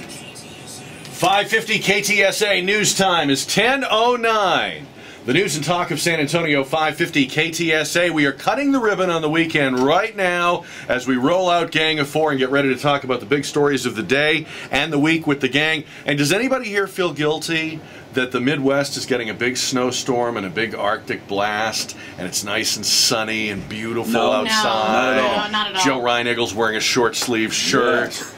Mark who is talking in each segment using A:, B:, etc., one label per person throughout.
A: 550 KTSA news time is 10:09. The news and talk of San Antonio, 550 KTSA. We are cutting the ribbon on the weekend right now as we roll out Gang of Four and get ready to talk about the big stories of the day and the week with the gang. And does anybody here feel guilty that the Midwest is getting a big snowstorm and a big Arctic blast, and it's nice and sunny and beautiful outside?
B: No, not at all.
A: Joe Reinagel's wearing a short sleeve shirt.
C: Yes.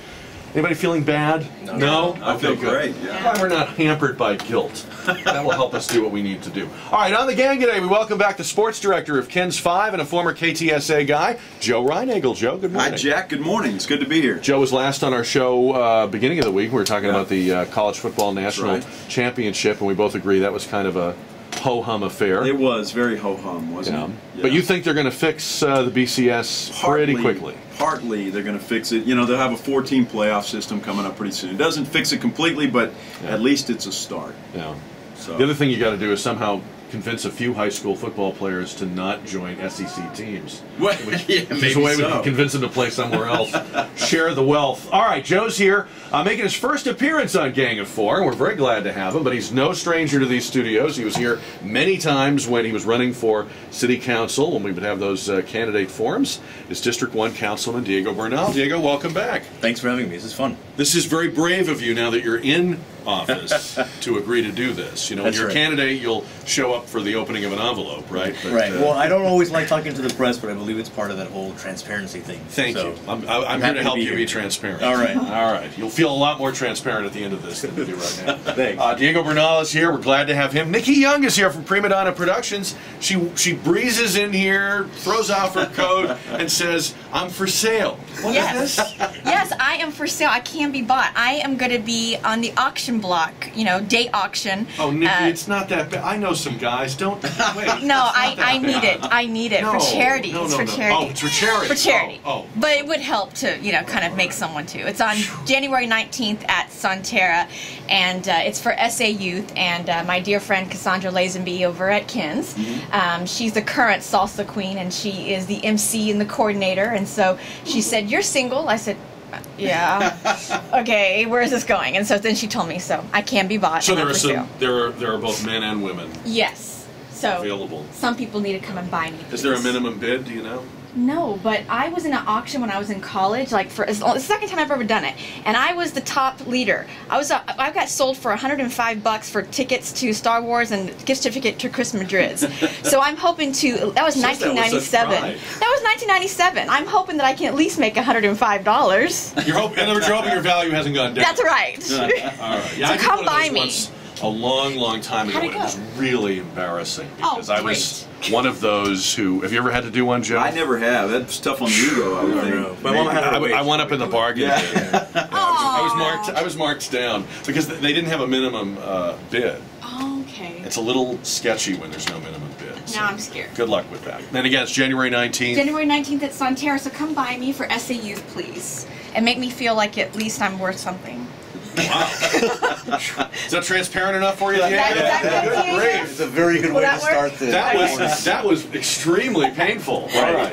A: Anybody feeling bad? No?
C: I feel great.
A: Yeah. Glad we're not hampered by guilt. That will help us do what we need to do. All right, on the gang today, we welcome back the sports director of Ken's 5 and a former KTSA guy, Joe Reinagel. Joe, good morning.
C: Hi, Jack. Good morning. It's good to be here.
A: Joe was last on our show beginning of the week. We were talking about the College Football National Championship, and we both agree that was kind of a ho-hum affair.
C: It was very ho-hum, wasn't it? Yeah.
A: But you think they're going to fix the BCS pretty quickly?
C: Partly they're going to fix it. You know, they'll have a 4-team playoff system coming up pretty soon. It doesn't fix it completely, but at least it's a start.
A: Yeah.
C: So.
A: The other thing you got to do is somehow convince a few high school football players to not join SEC teams.
C: Well, yeah,
A: there's a way we can convince them to play somewhere else. Share the wealth. All right, Joe's here, making his first appearance on Gang of Four, and we're very glad to have him, but he's no stranger to these studios. He was here many times when he was running for city council, when we would have those candidate forums. His District 1 Councilman, Diego Bernal. Diego, welcome back.
D: Thanks for having me. This is fun.
A: This is very brave of you now that you're in office to agree to do this. You know, when you're a candidate, you'll show up for the opening of an envelope, right? But,
D: right. Well, I don't always like talking to the press, but I believe it's part of that whole transparency thing.
A: Thank you. I'm here to help you be transparent.
D: All right.
A: All right. You'll feel a lot more transparent at the end of this than you do right now.
D: Thanks.
A: Diego Bernal is here. We're glad to have him. Nikki Young is here from PrimaDonna Productions. She breezes in here, throws off her coat, and says, "I'm for sale." What is this?
B: Yes, I am for sale. I can be bought. I am going to be on the auction block, you know, day auction.
A: Oh, Nikki, it's not that bad. I know some guys. Don't wait.
B: No, I need it. I need it for charity. It's for charity.
A: Oh, it's for charity.
B: For charity.
A: Oh.
B: But it would help to, you know, kind of make someone too. It's on January 19th at Sunterra, and it's for SA Youth and my dear friend Cassandra Lazenby over at Ken's. She's the current salsa queen, and she is the MC and the coordinator. And so she said, "You're single?" I said, "Yeah." "Okay, where is this going?" And so then she told me, so I can be bought.
A: So there are both men and women.
B: Yes. So
A: available.
B: Some people need to come and buy me.
A: Is there a minimum bid? Do you know?
B: No, but I was in an auction when I was in college, like it's the second time I've ever done it, and I was the top leader. I got sold for $105 for tickets to Star Wars and gift certificate to Chris Madrid's. So I'm hoping to. That was 1997. That was 1997. I'm hoping that I can at least make $105.
A: You're hoping, in other words, you're hoping your value hasn't gone down.
B: That's right.
A: All right. Yeah,
B: so come by me.
A: A long time ago, and it was really embarrassing because I was one of those who. Have you ever had to do one, Joe?
C: I never have. That's tough on the ego, I would think.
D: My mom had
A: I went up in the bargain. Yeah. I was marked down because they didn't have a minimum bid.
B: Okay.
A: It's a little sketchy when there's no minimum bid.
B: So now I'm scared.
A: Good luck with that. And again, it's January 19th.
B: January 19th at Sunterra, so come by me for SA Youth, please, and make me feel like at least I'm worth something.
A: Wow. Is that transparent enough for you?
B: Yeah.
D: Great. It's a very good way to start this.
A: That was extremely painful. All right.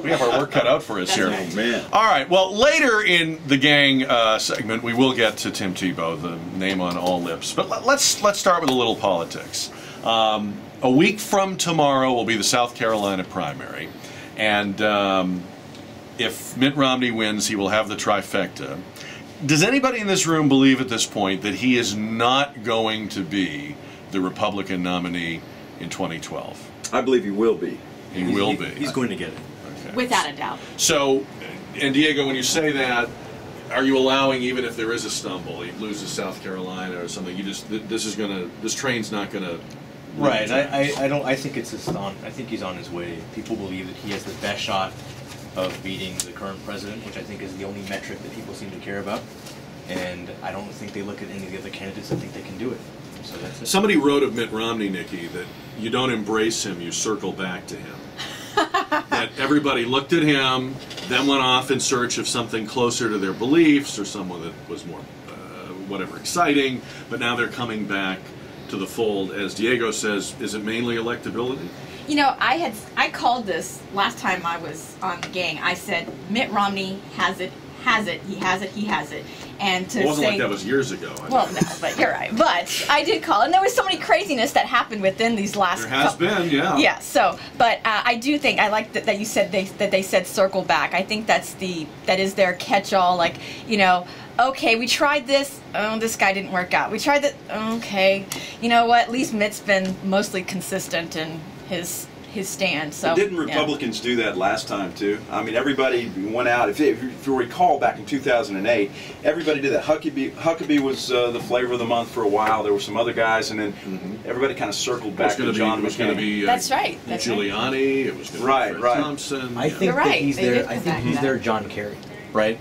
A: We have our work cut out for us here.
C: Oh, man.
A: All right. Well, later in the gang segment, we will get to Tim Tebow, the name on all lips. But let's start with a little politics. A week from tomorrow will be the South Carolina primary, and if Mitt Romney wins, he will have the trifecta. Does anybody in this room believe at this point that he is not going to be the Republican nominee in 2012?
C: I believe he will be.
A: He will be.
D: He's going to get it.
A: Okay.
B: Without a doubt.
A: So, and Diego, when you say that, are you allowing, even if there is a stumble, he loses South Carolina or something, this train's not gonna...
D: Right. I think I think he's on his way. People believe that he has the best shot of beating the current president, which I think is the only metric that people seem to care about. And I don't think they look at any of the other candidates and think they can do it. So that's it.
A: Somebody wrote of Mitt Romney, Nikki, that you don't embrace him, you circle back to him. That everybody looked at him, then went off in search of something closer to their beliefs or someone that was more, whatever, exciting, but now they're coming back to the fold. As Diego says, is it mainly electability?
B: You know, I called this last time I was on the gang. I said Mitt Romney has it has it, he has it, he has it. And to
A: It wasn't
B: say,
A: like that was years ago. I
B: well,
A: mean.
B: no, but you're right. But I did call, and there was so many craziness that happened within these last.
A: There has been, yeah.
B: Yeah. So, but I do think I like that you said they said circle back. I think that is their catch-all. Like, you know, okay, we tried this. Oh, this guy didn't work out. We tried that. Okay, you know what? At least Mitt's been mostly consistent in his stand. So
C: Didn't Republicans do that last time too? I mean, everybody went out. If you recall, back in 2008, everybody did that. Huckabee was the flavor of the month for a while. There were some other guys, and then everybody kind of circled back to John McCain.
A: It was going to be
B: that's right. That's
A: Giuliani. It was going to be Fred Thompson.
D: I think
B: You're right.
D: that he's
B: They
D: there.
B: did
D: I
B: come
D: think
B: back
D: he's
B: to
D: their
B: that.
D: John Kerry, right?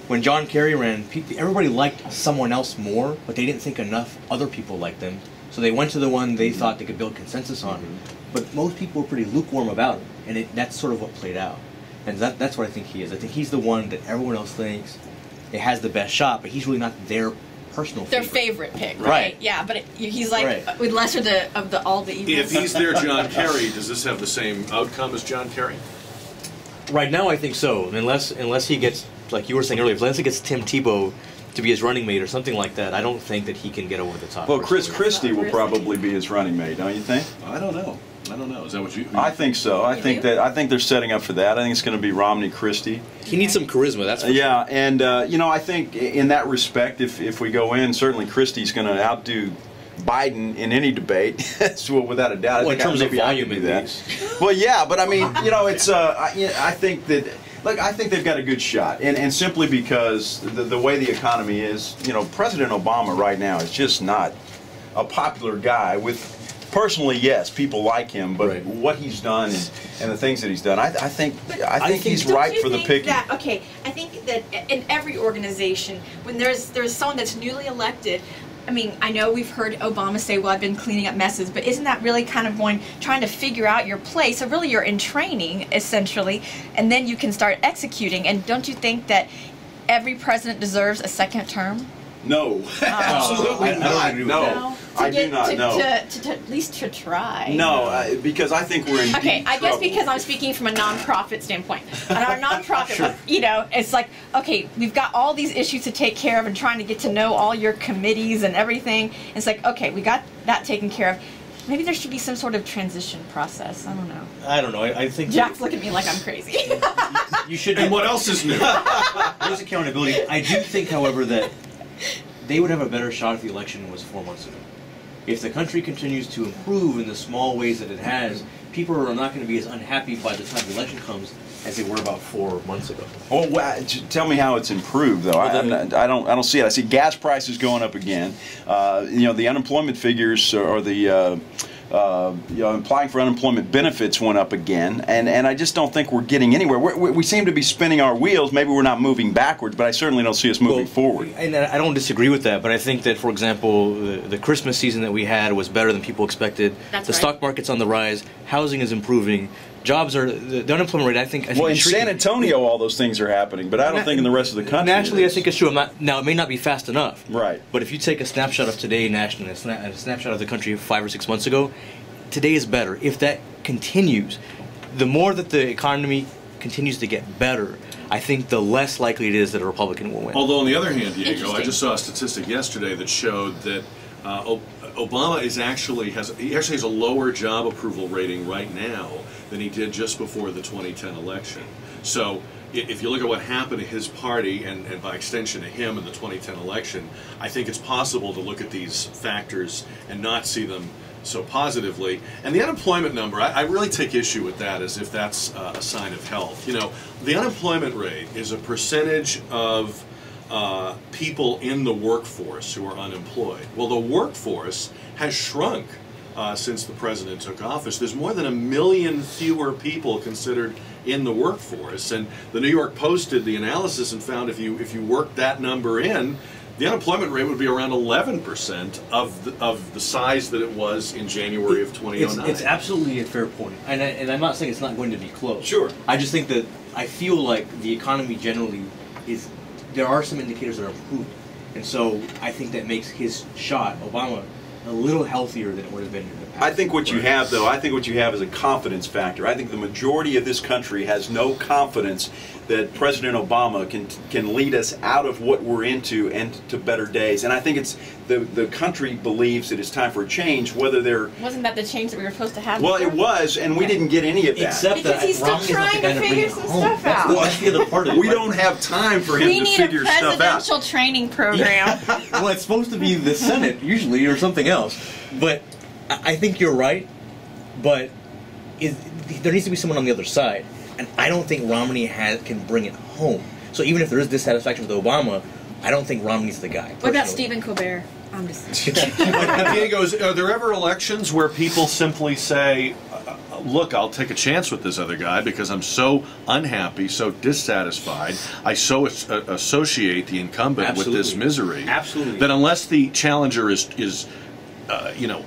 D: When John Kerry ran, everybody liked someone else more, but they didn't think enough other people liked them. So they went to the one they thought they could build consensus on. But most people were pretty lukewarm about him, and that's sort of what played out. And that's what I think he is. I think he's the one that everyone else thinks it has the best shot, but he's really not their personal
B: their
D: favorite.
B: favorite pick, right?
D: Right.
B: Yeah, but he's like with lesser of all the evils.
A: If he's their John Kerry, does this have the same outcome as John Kerry?
D: Right now, I think so. Unless he gets, like you were saying earlier, unless he gets Tim Tebow to be his running mate or something like that, I don't think that he can get over the top.
C: Well, Chris Christie will probably be his running mate, don't you think?
A: I don't know. Is that what you?
C: I think so. I think they're setting up for that. I think it's going to be Romney Christie.
D: He needs some charisma. That's for sure.
C: Yeah, and you know, I think in that respect, if we go in, certainly Christie's going to outdo Biden in any debate, so without a doubt.
D: Well,
C: I
D: in
C: think
D: terms of
C: maybe I
D: volume,
C: could
D: at
C: do that.
D: least.
C: Well, yeah, but I mean, you know, it's I think that. Look, I think they've got a good shot, and simply because the way the economy is, you know, President Obama right now is just not a popular guy. Personally, yes, people like him, but what he's done and the things that he's done, I think he's ripe for the picking.
B: Okay, I think that in every organization, when there's someone that's newly elected, I mean, I know we've heard Obama say, well, I've been cleaning up messes, but isn't that really kind of trying to figure out your place? So really you're in training, essentially, and then you can start executing. And don't you think that every president deserves a second term?
C: No, absolutely
D: I don't
C: not.
D: agree with
C: No,
D: that.
C: I do not know.
B: To at least to try.
C: No, because I think we're in
B: Okay,
C: deep
B: I guess
C: trouble.
B: because I'm speaking from a nonprofit standpoint. And our nonprofit, you know, it's like, okay, we've got all these issues to take care of and trying to get to know all your committees and everything. It's like, okay, we got that taken care of. Maybe there should be some sort of transition process. I don't know.
D: I don't know. I think
B: Jack's looking at me like I'm crazy.
D: you should.
A: And what else is new?
D: There's accountability. I do think, however, that they would have a better shot if the election was 4 months ago. If the country continues to improve in the small ways that it has, people are not going to be as unhappy by the time the election comes as they were about 4 months ago.
C: Oh, wow. Tell me how it's improved, though. I don't see it. I see gas prices going up again. You know, the unemployment figures or the you know, applying for unemployment benefits went up again, and I just don't think we're getting anywhere. We seem to be spinning our wheels. Maybe we're not moving backwards, but I certainly don't see us moving forward.
D: And I don't disagree with that, but I think that, for example, the Christmas season that we had was better than people expected.
B: That's
D: the
B: right.
D: stock market's on the rise. Housing is improving. Jobs are the unemployment rate. I think
C: Well, in
D: is shrinking.
C: San Antonio, all those things are happening, but I don't think in the rest of the country.
D: Naturally,
C: it
D: I
C: is.
D: think it's true. Now, it may not be fast enough.
C: Right.
D: But if you take a snapshot of today nationally, a snapshot of the country 5 or 6 months ago, today is better. If that continues, the more that the economy continues to get better, I think the less likely it is that a Republican will win.
A: Although on the other hand, Diego, I
B: Interesting.
A: just saw a statistic yesterday that showed that Obama actually has a lower job approval rating right now than he did just before the 2010 election. So if you look at what happened to his party and by extension to him in the 2010 election, I think it's possible to look at these factors and not see them so positively. And the unemployment number, I really take issue with that as if that's a sign of health. You know, the unemployment rate is a percentage of people in the workforce who are unemployed. Well, the workforce has shrunk since the president took office. There's more than 1 million fewer people considered in the workforce, and the New York Post did the analysis and found if you worked that number in, the unemployment rate would be around 11% of the size that it was in January of 2009.
D: It's absolutely a fair point, and I'm not saying it's not going to be close.
A: Sure.
D: I just think that I feel like the economy generally is. There are some indicators that are improving, and so I think that makes his shot, Obama, a little healthier than it would have been in the past.
C: I think what you have, though, I think what you have is a confidence factor. I think the majority of this country has no confidence that President Obama can lead us out of what we're into and to better days. And I think it's the country believes that it's time for a change, whether they're...
B: Wasn't that the change that we were supposed to have?
C: Well,
B: before?
C: it was, and we didn't get any of that.
D: Except
B: because
D: that
B: he's still
D: Romney's not the
B: trying
D: guy
B: to
D: bring
B: figure
D: it
B: some
D: home.
B: stuff out.
D: Well, that's the other part of it.
C: We don't have time for him
B: We
C: to
B: need
C: figure
B: a
C: stuff out.
B: presidential training program.
D: Well, it's supposed to be the Senate usually, or something else. But I think you're right. But there needs to be someone on the other side, and I don't think Romney can bring it home. So even if there is dissatisfaction with Obama, I don't think Romney's the guy.
B: What about Stephen Colbert? I'm just...
A: Diego, are there ever elections where people simply say, look, I'll take a chance with this other guy because I'm so unhappy, so dissatisfied, I so associate the incumbent with this misery, that unless the challenger is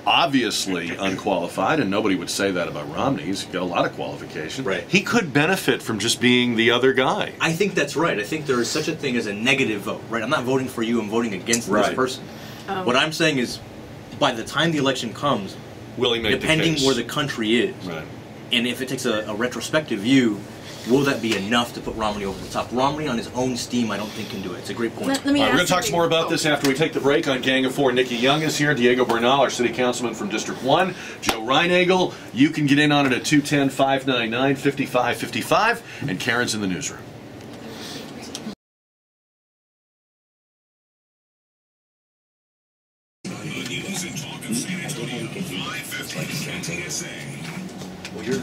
A: obviously unqualified, and nobody would say that about Romney, he's got a lot of qualifications,
D: right,
A: he could benefit from just being the other guy.
D: I think that's right. I think there is such a thing as a negative vote, right? I'm not voting for you, I'm voting against this person. What I'm saying is, by the time the election comes,
A: will he make
D: depending
A: the case?
D: where the country is, and if it takes a retrospective view, will that be enough to put Romney over the top? Romney on his own steam, I don't think can do it. It's a great point.
B: Let me
A: we're going to
B: ask
A: talk some more about this after we take the break on Gang of Four. Nikki Young is here. Diego Bernal, our city councilman from District 1. Joe Reinagel. You can get in on it at 210-599-5555. And Karen's in the newsroom.
E: News and talk of San Antonio, 550 KTSA.
D: Well, you're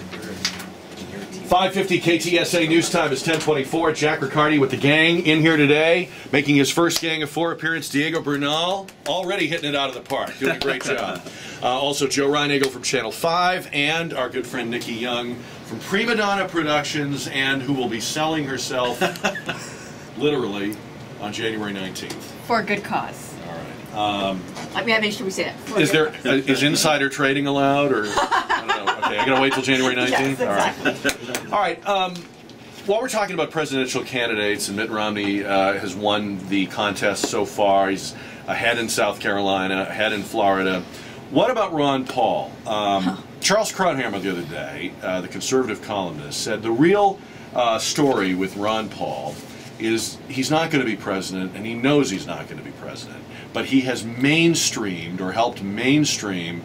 A: 550 KTSA News Time is 10:24. Jack Riccardi with the gang in here today, making his first Gang of Four appearance. Diego Bernal, already hitting it out of the park, doing a great job. Also, Joe Reinagel from Channel 5, and our good friend Nikki Young from PrimaDonna Productions, and who will be selling herself literally on January 19th.
B: For a good cause.
A: All right.
B: Let me make sure we say it.
A: Is insider trading allowed, or I don't know? Okay, I gotta wait till January 19th.
B: Yes, exactly.
A: All right. While we're talking about presidential candidates, and Mitt Romney has won the contest so far, he's ahead in South Carolina, ahead in Florida. What about Ron Paul? Charles Krauthammer the other day, the conservative columnist, said the real story with Ron Paul is he's not going to be president, and he knows he's not going to be president, but he has mainstreamed or helped mainstream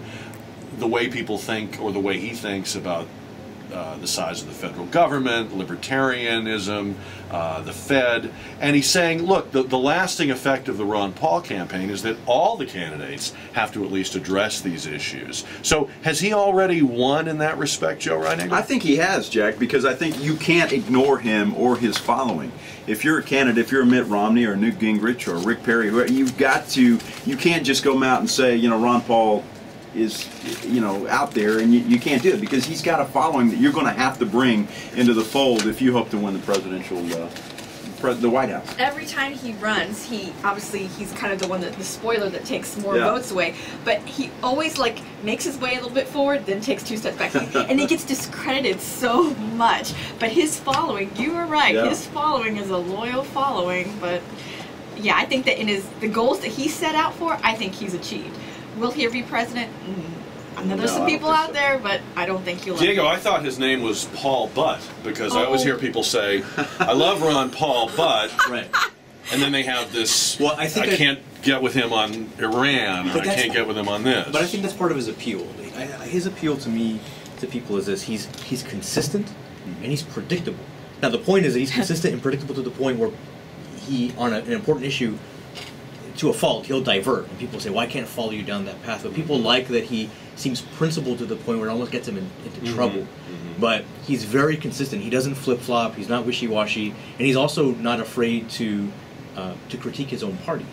A: the way people think, or the way he thinks about the size of the federal government, libertarianism, the Fed. And he's saying, look, the lasting effect of the Ron Paul campaign is that all the candidates have to at least address these issues. So has he already won in that respect, Joe Reinagel?
C: I think he has, Jack, because I think you can't ignore him or his following. If you're a candidate, if you're a Mitt Romney or Newt Gingrich or Rick Perry, you can't just go out and say, Ron Paul is out there, and you can't do it, because he's got a following that you're going to have to bring into the fold if you hope to win the presidential the White House.
B: Every time he runs, he's kind of the spoiler that takes more votes away, but he always makes his way a little bit forward, then takes 2 steps back, and he gets discredited so much. But his following, you were right, his following is a loyal following. But yeah, I think that in the goals that he set out for, I think he's achieved. Will he ever be president? I know there's some people out there, but I don't think he'll.
A: Diego, I thought his name was Paul Butt, because I always hear people say, I love Ron Paul, but...
D: Right.
A: And then they have this,
D: well, I
A: can't get with him on Iran, or I can't get with him on this.
D: But I think that's part of his appeal. His appeal to me, to people, is this. He's consistent, and he's predictable. Now, the point is that he's consistent and predictable to the point where he, on an important issue, to a fault, he'll divert. And people say, well, I can't follow you down that path. But people like that he seems principled to the point where it almost gets him into trouble. But he's very consistent. He doesn't flip-flop. He's not wishy-washy. And he's also not afraid to critique his own party.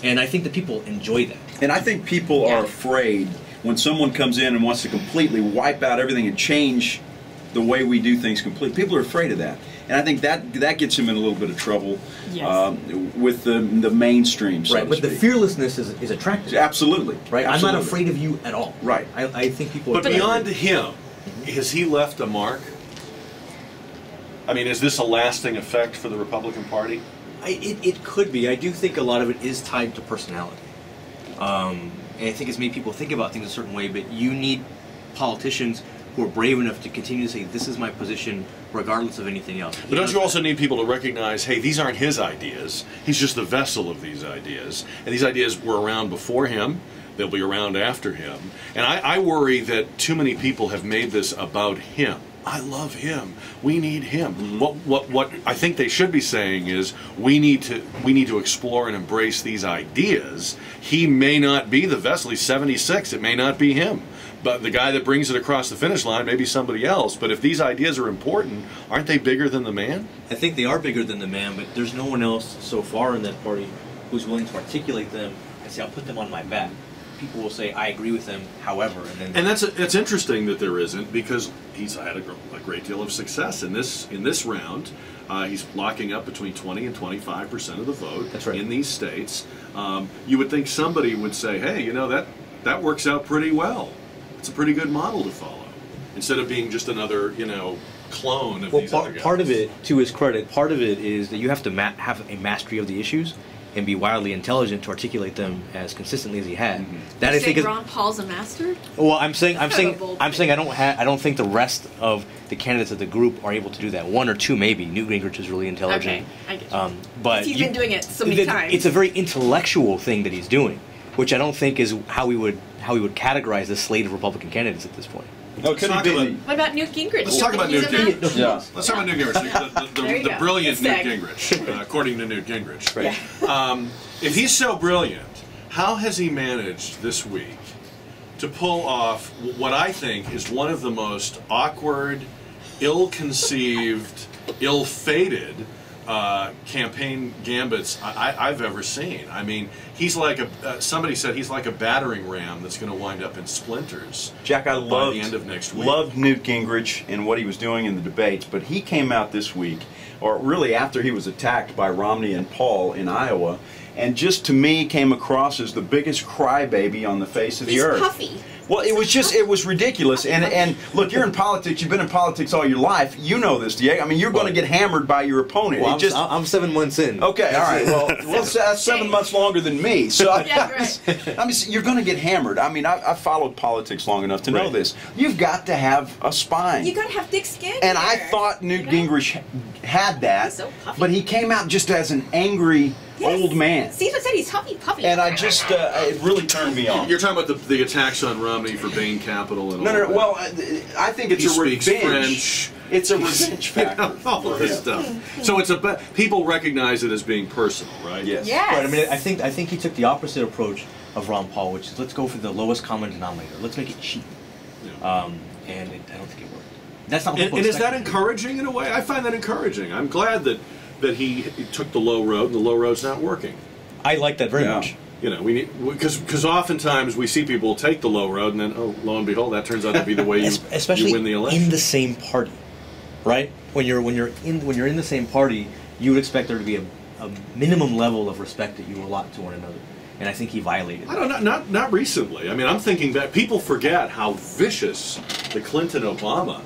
D: And I think that people enjoy that.
C: And I think people are afraid when someone comes in and wants to completely wipe out everything and change the way we do things completely. People are afraid of that. And I think that gets him in a little bit of trouble with the mainstream, so
D: right, but the fearlessness is attractive.
C: Absolutely.
D: Right?
C: Absolutely.
D: I'm not afraid of you at all.
C: Right.
D: I think people
A: But beyond him, has he left a mark? I mean, is this a lasting effect for the Republican Party?
D: It could be. I do think a lot of it is tied to personality. and I think it's made people think about things a certain way. But you need politicians who are brave enough to continue to say, "This is my position, regardless of anything else."
A: But don't you also need people to recognize, hey, these aren't his ideas. He's just the vessel of these ideas. And these ideas were around before him. They'll be around after him. And I worry that too many people have made this about him. I love him. We need him. What I think they should be saying is we need to explore and embrace these ideas. He may not be the vessel. He's 76. It may not be him. But the guy that brings it across the finish line may be somebody else. But if these ideas are important, aren't they bigger than the man?
D: I think they are bigger than the man, but there's no one else so far in that party who's willing to articulate them and say, I'll put them on my back. People will say, I agree with them, however. And
A: that's interesting that there isn't, because he's had a great deal of success in this round. He's locking up between 20 and 25% of the vote.
D: That's right.
A: In these states. You would think somebody would say, hey, you know, that works out pretty well. It's a pretty good model to follow, instead of being just another, you know, clone of these other guys.
D: Part of it, to his credit, part of it is that you have to have a mastery of the issues and be wildly intelligent to articulate them as consistently as he had.
A: Mm-hmm.
D: That I think is.
B: Ron Paul's a master?
D: Well, I'm saying I don't think the rest of the candidates of the group are able to do that. One or two maybe. Newt Gingrich is really intelligent.
B: Okay, I get you.
D: But
B: he's been doing it so many times.
D: It's a very intellectual thing that he's doing, which I don't think is how we would categorize the slate of Republican candidates at this point.
C: No, could he be?
B: What about Newt Gingrich?
A: Let's talk about Newt Gingrich.
C: Yeah.
A: Let's talk about Newt Gingrich, the brilliant Newt Gingrich, according to Newt Gingrich.
D: Right.
B: Yeah.
A: If he's so brilliant, how has he managed this week to pull off what I think is one of the most awkward, ill-conceived, ill-fated campaign gambits I've ever seen? I mean, he's like somebody said he's like a battering ram that's going to wind up in splinters.
C: Jack, I
A: by the end of next week.
C: loved Newt Gingrich and what he was doing in the debates, but he came out this week, or really after he was attacked by Romney and Paul in Iowa, and just to me came across as the biggest crybaby on the face of the earth.
B: He's puffy.
C: Well, it was ridiculous. And look, you're in politics. You've been in politics all your life. You know this, Diego. I mean, you're going to get hammered by your opponent.
D: Well, I'm 7 months in.
C: Okay, all right. Well, that's 7 months longer than me. So
B: Yeah, right.
C: I mean, you're going to get hammered. I mean, I've followed politics long enough to know this. You've got to have a spine.
B: You got to have thick skin.
C: And
B: here,
C: I thought Newt Gingrich had that,
B: He's so puffy.
C: but he came out just as an angry old man.
B: Caesar said he's puffy.
C: And I just, it really turned me on.
A: You're talking about the attacks on Romney for Bain Capital and all
C: No.
A: that.
C: Well, I think it's
A: He
C: a revenge.
A: speaks French.
C: It's a revenge factor.
A: All of this stuff. So people recognize it as being personal, right?
C: Yes.
B: Yes.
D: Right. I mean, I think he took the opposite approach of Ron Paul, which is let's go for the lowest common denominator. Let's make it cheap.
A: Yeah.
D: And I don't think it worked. That's not.
A: And is that encouraging in a way? I find that encouraging. I'm glad that he took the low road, and the low road's not working.
D: I like that very much.
A: You know, we need because oftentimes we see people take the low road, and then lo and behold, that turns out to be the way you win the election.
D: In the same party, right? When you're in the same party, you would expect there to be a minimum level of respect that you allot to one another, and I think he violated that.
A: I don't know, not recently. I mean, I'm thinking that people forget how vicious the Clinton-Obama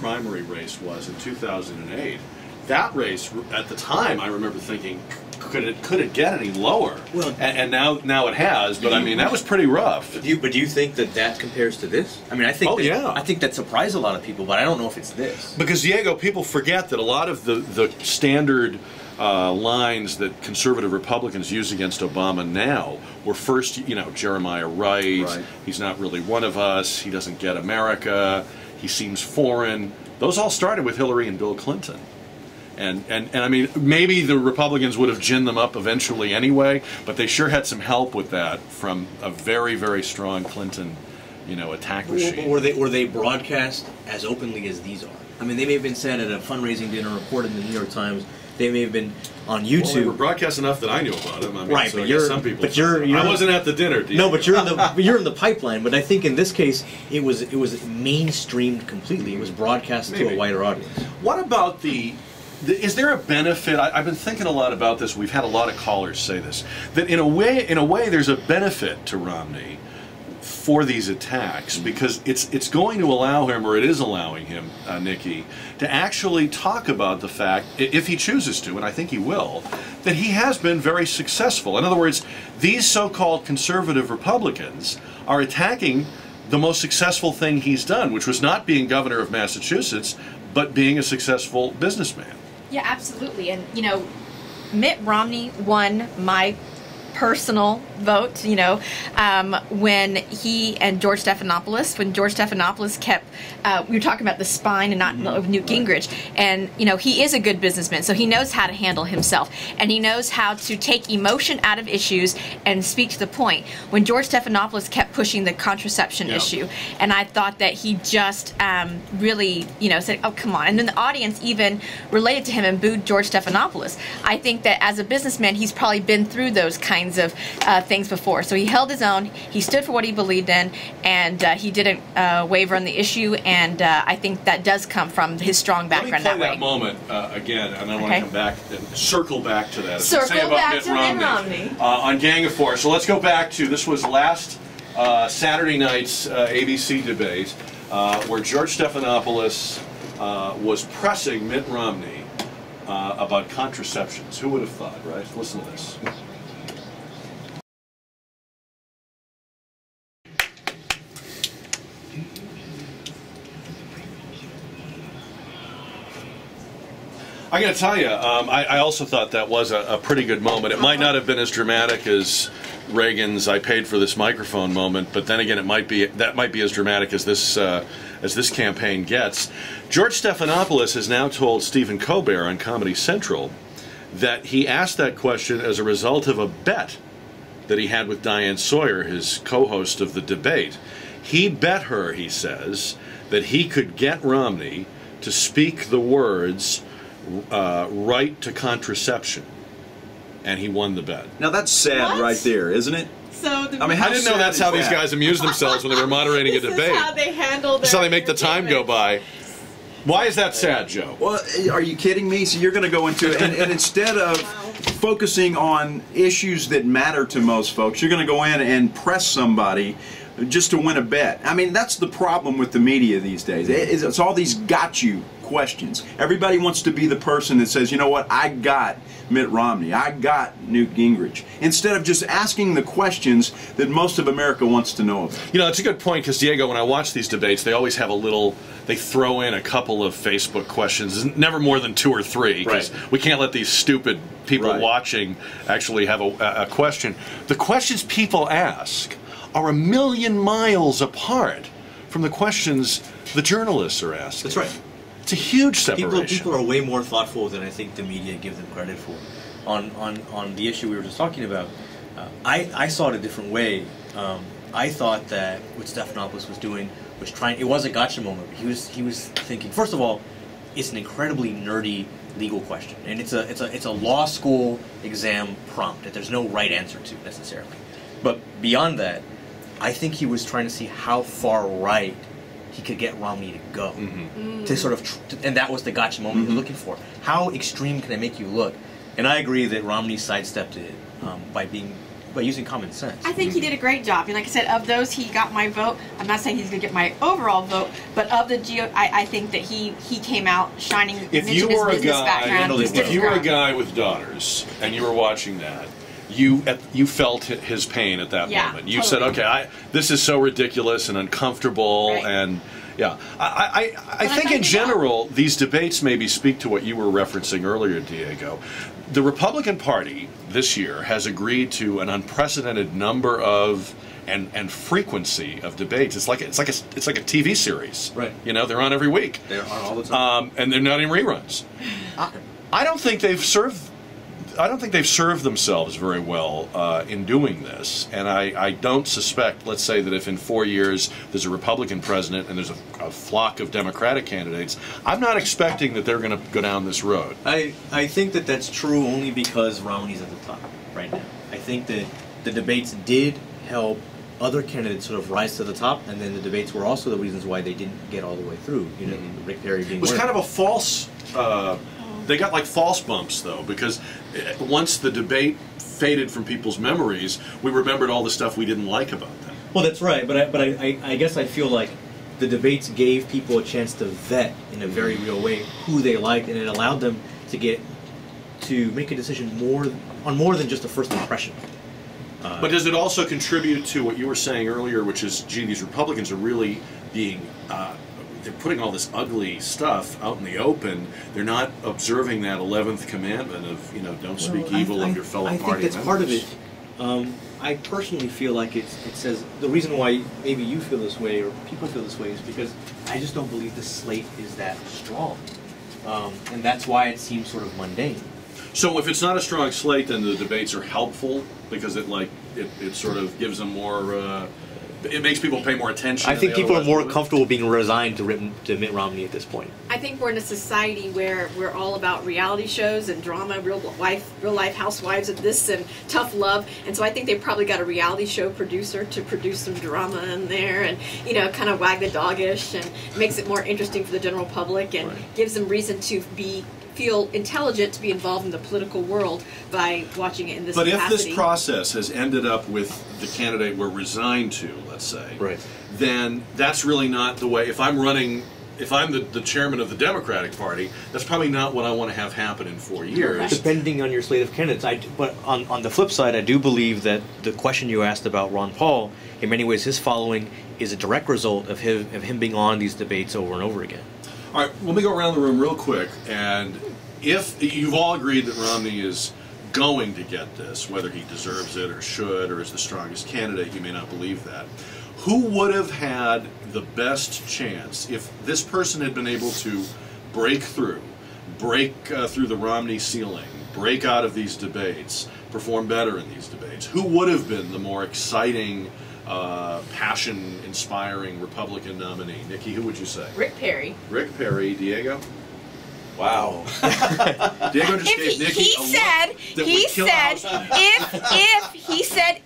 A: primary race was in 2008. That race, at the time, I remember thinking, could it get any lower?
D: Well,
A: and now it has. But I mean, that was pretty rough.
D: But do you think that compares to this? I mean, I think. I think that surprised a lot of people, but I don't know if it's this.
A: Because Diego, people forget that a lot of the standard lines that conservative Republicans use against Obama now were first, Jeremiah Wright. He's not really one of us. He doesn't get America. He seems foreign. Those all started with Hillary and Bill Clinton. And I mean, maybe the Republicans would have ginned them up eventually anyway, but they sure had some help with that from a very, very strong Clinton, attack machine.
D: Were they broadcast as openly as these are? I mean, they may have been said at a fundraising dinner, reported in the New York Times. They may have been on YouTube.
A: Well, they were broadcast enough that I knew about them. I mean,
D: right,
A: so
D: but
A: I guess some people.
D: But I
A: wasn't at the dinner.
D: No, but you're in the pipeline. But I think in this case, it was mainstreamed completely. It was broadcast to a wider audience.
A: What about is there a benefit? I've been thinking a lot about this. We've had a lot of callers say this. That in a way, there's a benefit to Romney for these attacks, because it's going to allow him, or it is allowing him, Nikki, to actually talk about the fact, if he chooses to, and I think he will, that he has been very successful. In other words, these so-called conservative Republicans are attacking the most successful thing he's done, which was not being governor of Massachusetts, but being a successful businessman.
B: Yeah, absolutely. And, you know, Mitt Romney won my personal vote, you know, when he and George Stephanopoulos kept, we were talking about the spine and not Newt Gingrich, and, you know, he is a good businessman, so he knows how to handle himself, and he knows how to take emotion out of issues and speak to the point. When George Stephanopoulos kept pushing the contraception issue, and I thought that he just really, you know, said, oh, come on, and then the audience even related to him and booed George Stephanopoulos. I think that as a businessman, he's probably been through those kinds of things before. So he held his own, he stood for what he believed in, and he didn't waver on the issue, and I think that does come from his strong background that way.
A: Let me play that moment again, and I want to come back and circle back to that.
B: Circle back to Mitt Romney.
A: On Gang of Four. So let's go back to, this was last Saturday night's ABC debate, where George Stephanopoulos was pressing Mitt Romney about contraceptions. Who would have thought, right? Listen to this. I got to tell you, I also thought that was a pretty good moment. It might not have been as dramatic as Reagan's "I paid for this microphone" moment, but then again, that might be as dramatic as this campaign gets. George Stephanopoulos has now told Stephen Colbert on Comedy Central that he asked that question as a result of a bet that he had with Diane Sawyer, his co-host of the debate. He bet her, he says, that he could get Romney to speak the words right to contraception, and he won the bet.
C: Now that's sad right there, isn't it?
B: So
A: I didn't know that's how these guys amuse themselves when they were moderating a debate.
B: This is how they handle
A: That's how they make the time go by. Why is that sad, Joe?
C: Well, are you kidding me? So you're going to go into it, and instead of focusing on issues that matter to most folks, you're going to go in and press somebody just to win a bet. I mean, that's the problem with the media these days. It's all these got you questions. Everybody wants to be the person that says, you know what, I got Mitt Romney, I got Newt Gingrich, instead of just asking the questions that most of America wants to know about.
A: You know, it's a good point, because, Diego, when I watch these debates, they always have they throw in a couple of Facebook questions, never more than 2 or 3, because we can't let these stupid people watching actually have a question. The questions people ask are a million miles apart from the questions the journalists are asking.
D: That's right.
A: It's a huge separation.
D: People are way more thoughtful than I think the media give them credit for. On the issue we were just talking about, I saw it a different way. I thought that what Stephanopoulos was doing was it was a gotcha moment. But he was thinking, first of all, it's an incredibly nerdy legal question, and it's a law school exam prompt that there's no right answer to necessarily. But beyond that, I think he was trying to see how far right he could get Romney to go, to sort of, and that was the gotcha moment he was looking for. How extreme can I make you look? And I agree that Romney sidestepped it by using common sense.
B: I think he did a great job. And like I said, of those, he got my vote. I'm not saying he's going to get my overall vote, but of the I think that he came out shining.
A: If you were a guy with daughters and you were watching that, you felt his pain at that moment. You said, okay, this is so ridiculous and uncomfortable, and I think in general these debates maybe speak to what you were referencing earlier, Diego. The Republican Party this year has agreed to an unprecedented number of and frequency of debates. It's like a TV series,
D: right?
A: You know, they're on every week.
D: They're on all the time,
A: and they're not in reruns. I don't think they've served themselves very well in doing this, and I don't suspect, let's say that if in 4 years there's a Republican president and there's a flock of Democratic candidates, I'm not expecting that they're going to go down this road.
D: I think that that's true only because Romney's at the top right now. I think that the debates did help other candidates sort of rise to the top, and then the debates were also the reasons why they didn't get all the way through. You know, Rick Perry being.
A: It was kind of a false. They got like false bumps though, because once the debate faded from people's memories, we remembered all the stuff we didn't like about them.
D: Well, that's right, but I guess I feel like the debates gave people a chance to vet in a very real way who they liked, and it allowed them to make a decision on more than just a first impression.
A: But does it also contribute to what you were saying earlier, which is, gee, these Republicans are really being, they're putting all this ugly stuff out in the open. They're not observing that 11th commandment of, you know, don't speak evil of your fellow party members.
D: I think that's part of it. I personally feel like it says, the reason why maybe you feel this way or people feel this way is because I just don't believe the slate is that strong. And that's why it seems sort of mundane.
A: So if it's not a strong slate, then the debates are helpful because it sort of gives them more. It makes people pay more attention.
D: I think people are more comfortable being resigned to Mitt Romney at this point.
F: I think we're in a society where we're all about reality shows and drama, real life housewives of this and tough love, and so I think they probably got a reality show producer to produce some drama in there, and you know, kind of wag the doggish, and makes it more interesting for the general public, and gives them reason to feel intelligent to be involved in the political world by watching it in this capacity.
A: But if this process has ended up with the candidate we're resigned to, let's say, then that's really not the way. If I'm the chairman of the Democratic Party, that's probably not what I want to have happen in 4 years.
D: Depending on your slate of candidates. But on the flip side, I do believe that the question you asked about Ron Paul, in many ways his following is a direct result of him being on these debates over and over again.
A: All right, let me go around the room real quick, and if you've all agreed that Romney is going to get this, whether he deserves it or should or is the strongest candidate, you may not believe that. Who would have had the best chance if this person had been able to break through the Romney ceiling, break out of these debates, perform better in these debates? Who would have been the more exciting, passion-inspiring Republican nominee? Nikki, who would you say?
B: Rick Perry.
A: Rick Perry. Diego?
C: Wow.
A: Diego just gave Nikki
B: he said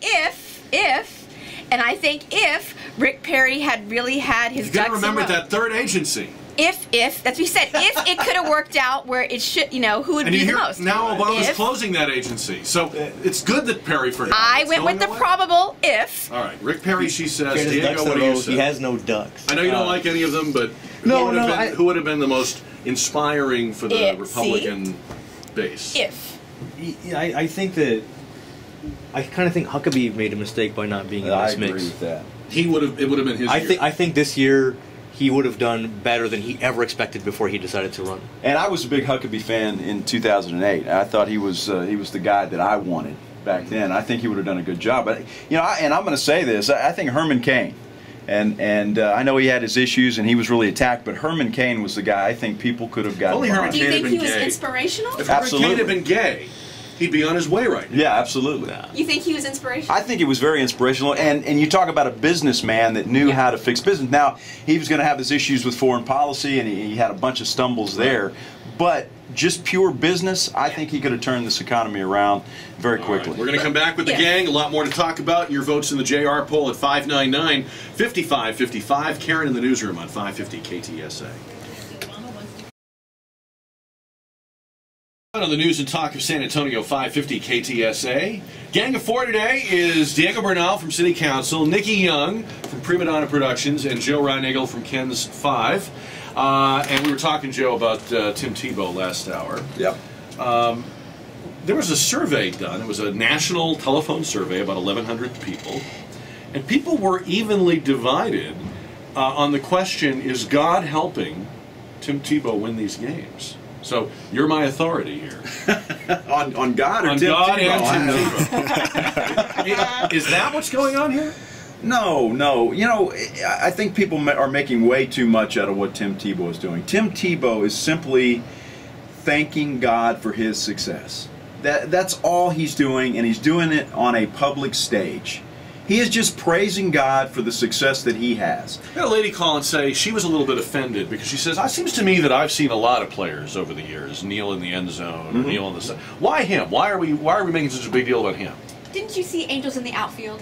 B: if, and I think if Rick Perry had really had his
A: ducks in a row. You gotta remember that third agency.
B: If, that's what he said, if it could have worked out where it should, you know, who would be the most.
A: Now Obama's closing that agency. So it's good that Perry forgot.
B: I went with the probable if.
A: All right, Rick Perry, she says. Diego, what do you say?
D: He has no ducks.
A: I know you don't like any of them, but who would have been the most inspiring for the Republican base?
B: If.
D: I think that, I kind of think Huckabee made a mistake by not being in this mix.
C: I agree with that.
A: It would have been his year.
D: I think this year he would have done better than he ever expected before he decided to run.
C: And I was a big Huckabee fan in 2008. I thought he was the guy that I wanted back then. I think he would have done a good job. But you know, and I'm going to say this: I think Herman Cain, and I know he had his issues and he was really attacked, but Herman Cain was the guy I think people could have gotten.
A: Only Herman
F: Do you
A: Cain
F: think
A: had been
F: he was
A: gay.
F: inspirational?
A: If Herman Cain had been gay, he'd be on his way right now.
C: Yeah, absolutely.
F: You think he was inspirational?
C: I think it was very inspirational, and you talk about a businessman that knew how to fix business. Now, he was going to have his issues with foreign policy, and he had a bunch of stumbles there, but just pure business, I think he could have turned this economy around very quickly.
A: Right, we're going to come back with the gang. A lot more to talk about. Your votes in the JR poll at 599-5555. Karen in the newsroom on 550 KTSA. On the news and talk of San Antonio, 550 KTSA. Gang of four today is Diego Bernal from City Council, Nikki Young from PrimaDonna Productions, and Joe Reinagel from Ken's 5. And we were talking, Joe, about Tim Tebow last hour.
C: Yep.
A: There was a survey done. It was a national telephone survey, about 1,100 people. And people were evenly divided on the question, is God helping Tim Tebow win these games? So you're my authority here.
C: on God or
A: on
C: Tim
A: God
C: Tebow?
A: and Tim Tebow. Is that what's going on here?
C: No. You know, I think people are making way too much out of what Tim Tebow is doing. Tim Tebow is simply thanking God for his success. That's all he's doing, and he's doing it on a public stage. He is just praising God for the success that he has.
A: I had a lady call and say she was a little bit offended because she says, it seems to me that I've seen a lot of players over the years kneel in the end zone, or kneel in the side. Why him? Why are we making such a big deal about him?
B: Didn't you see angels in the outfield?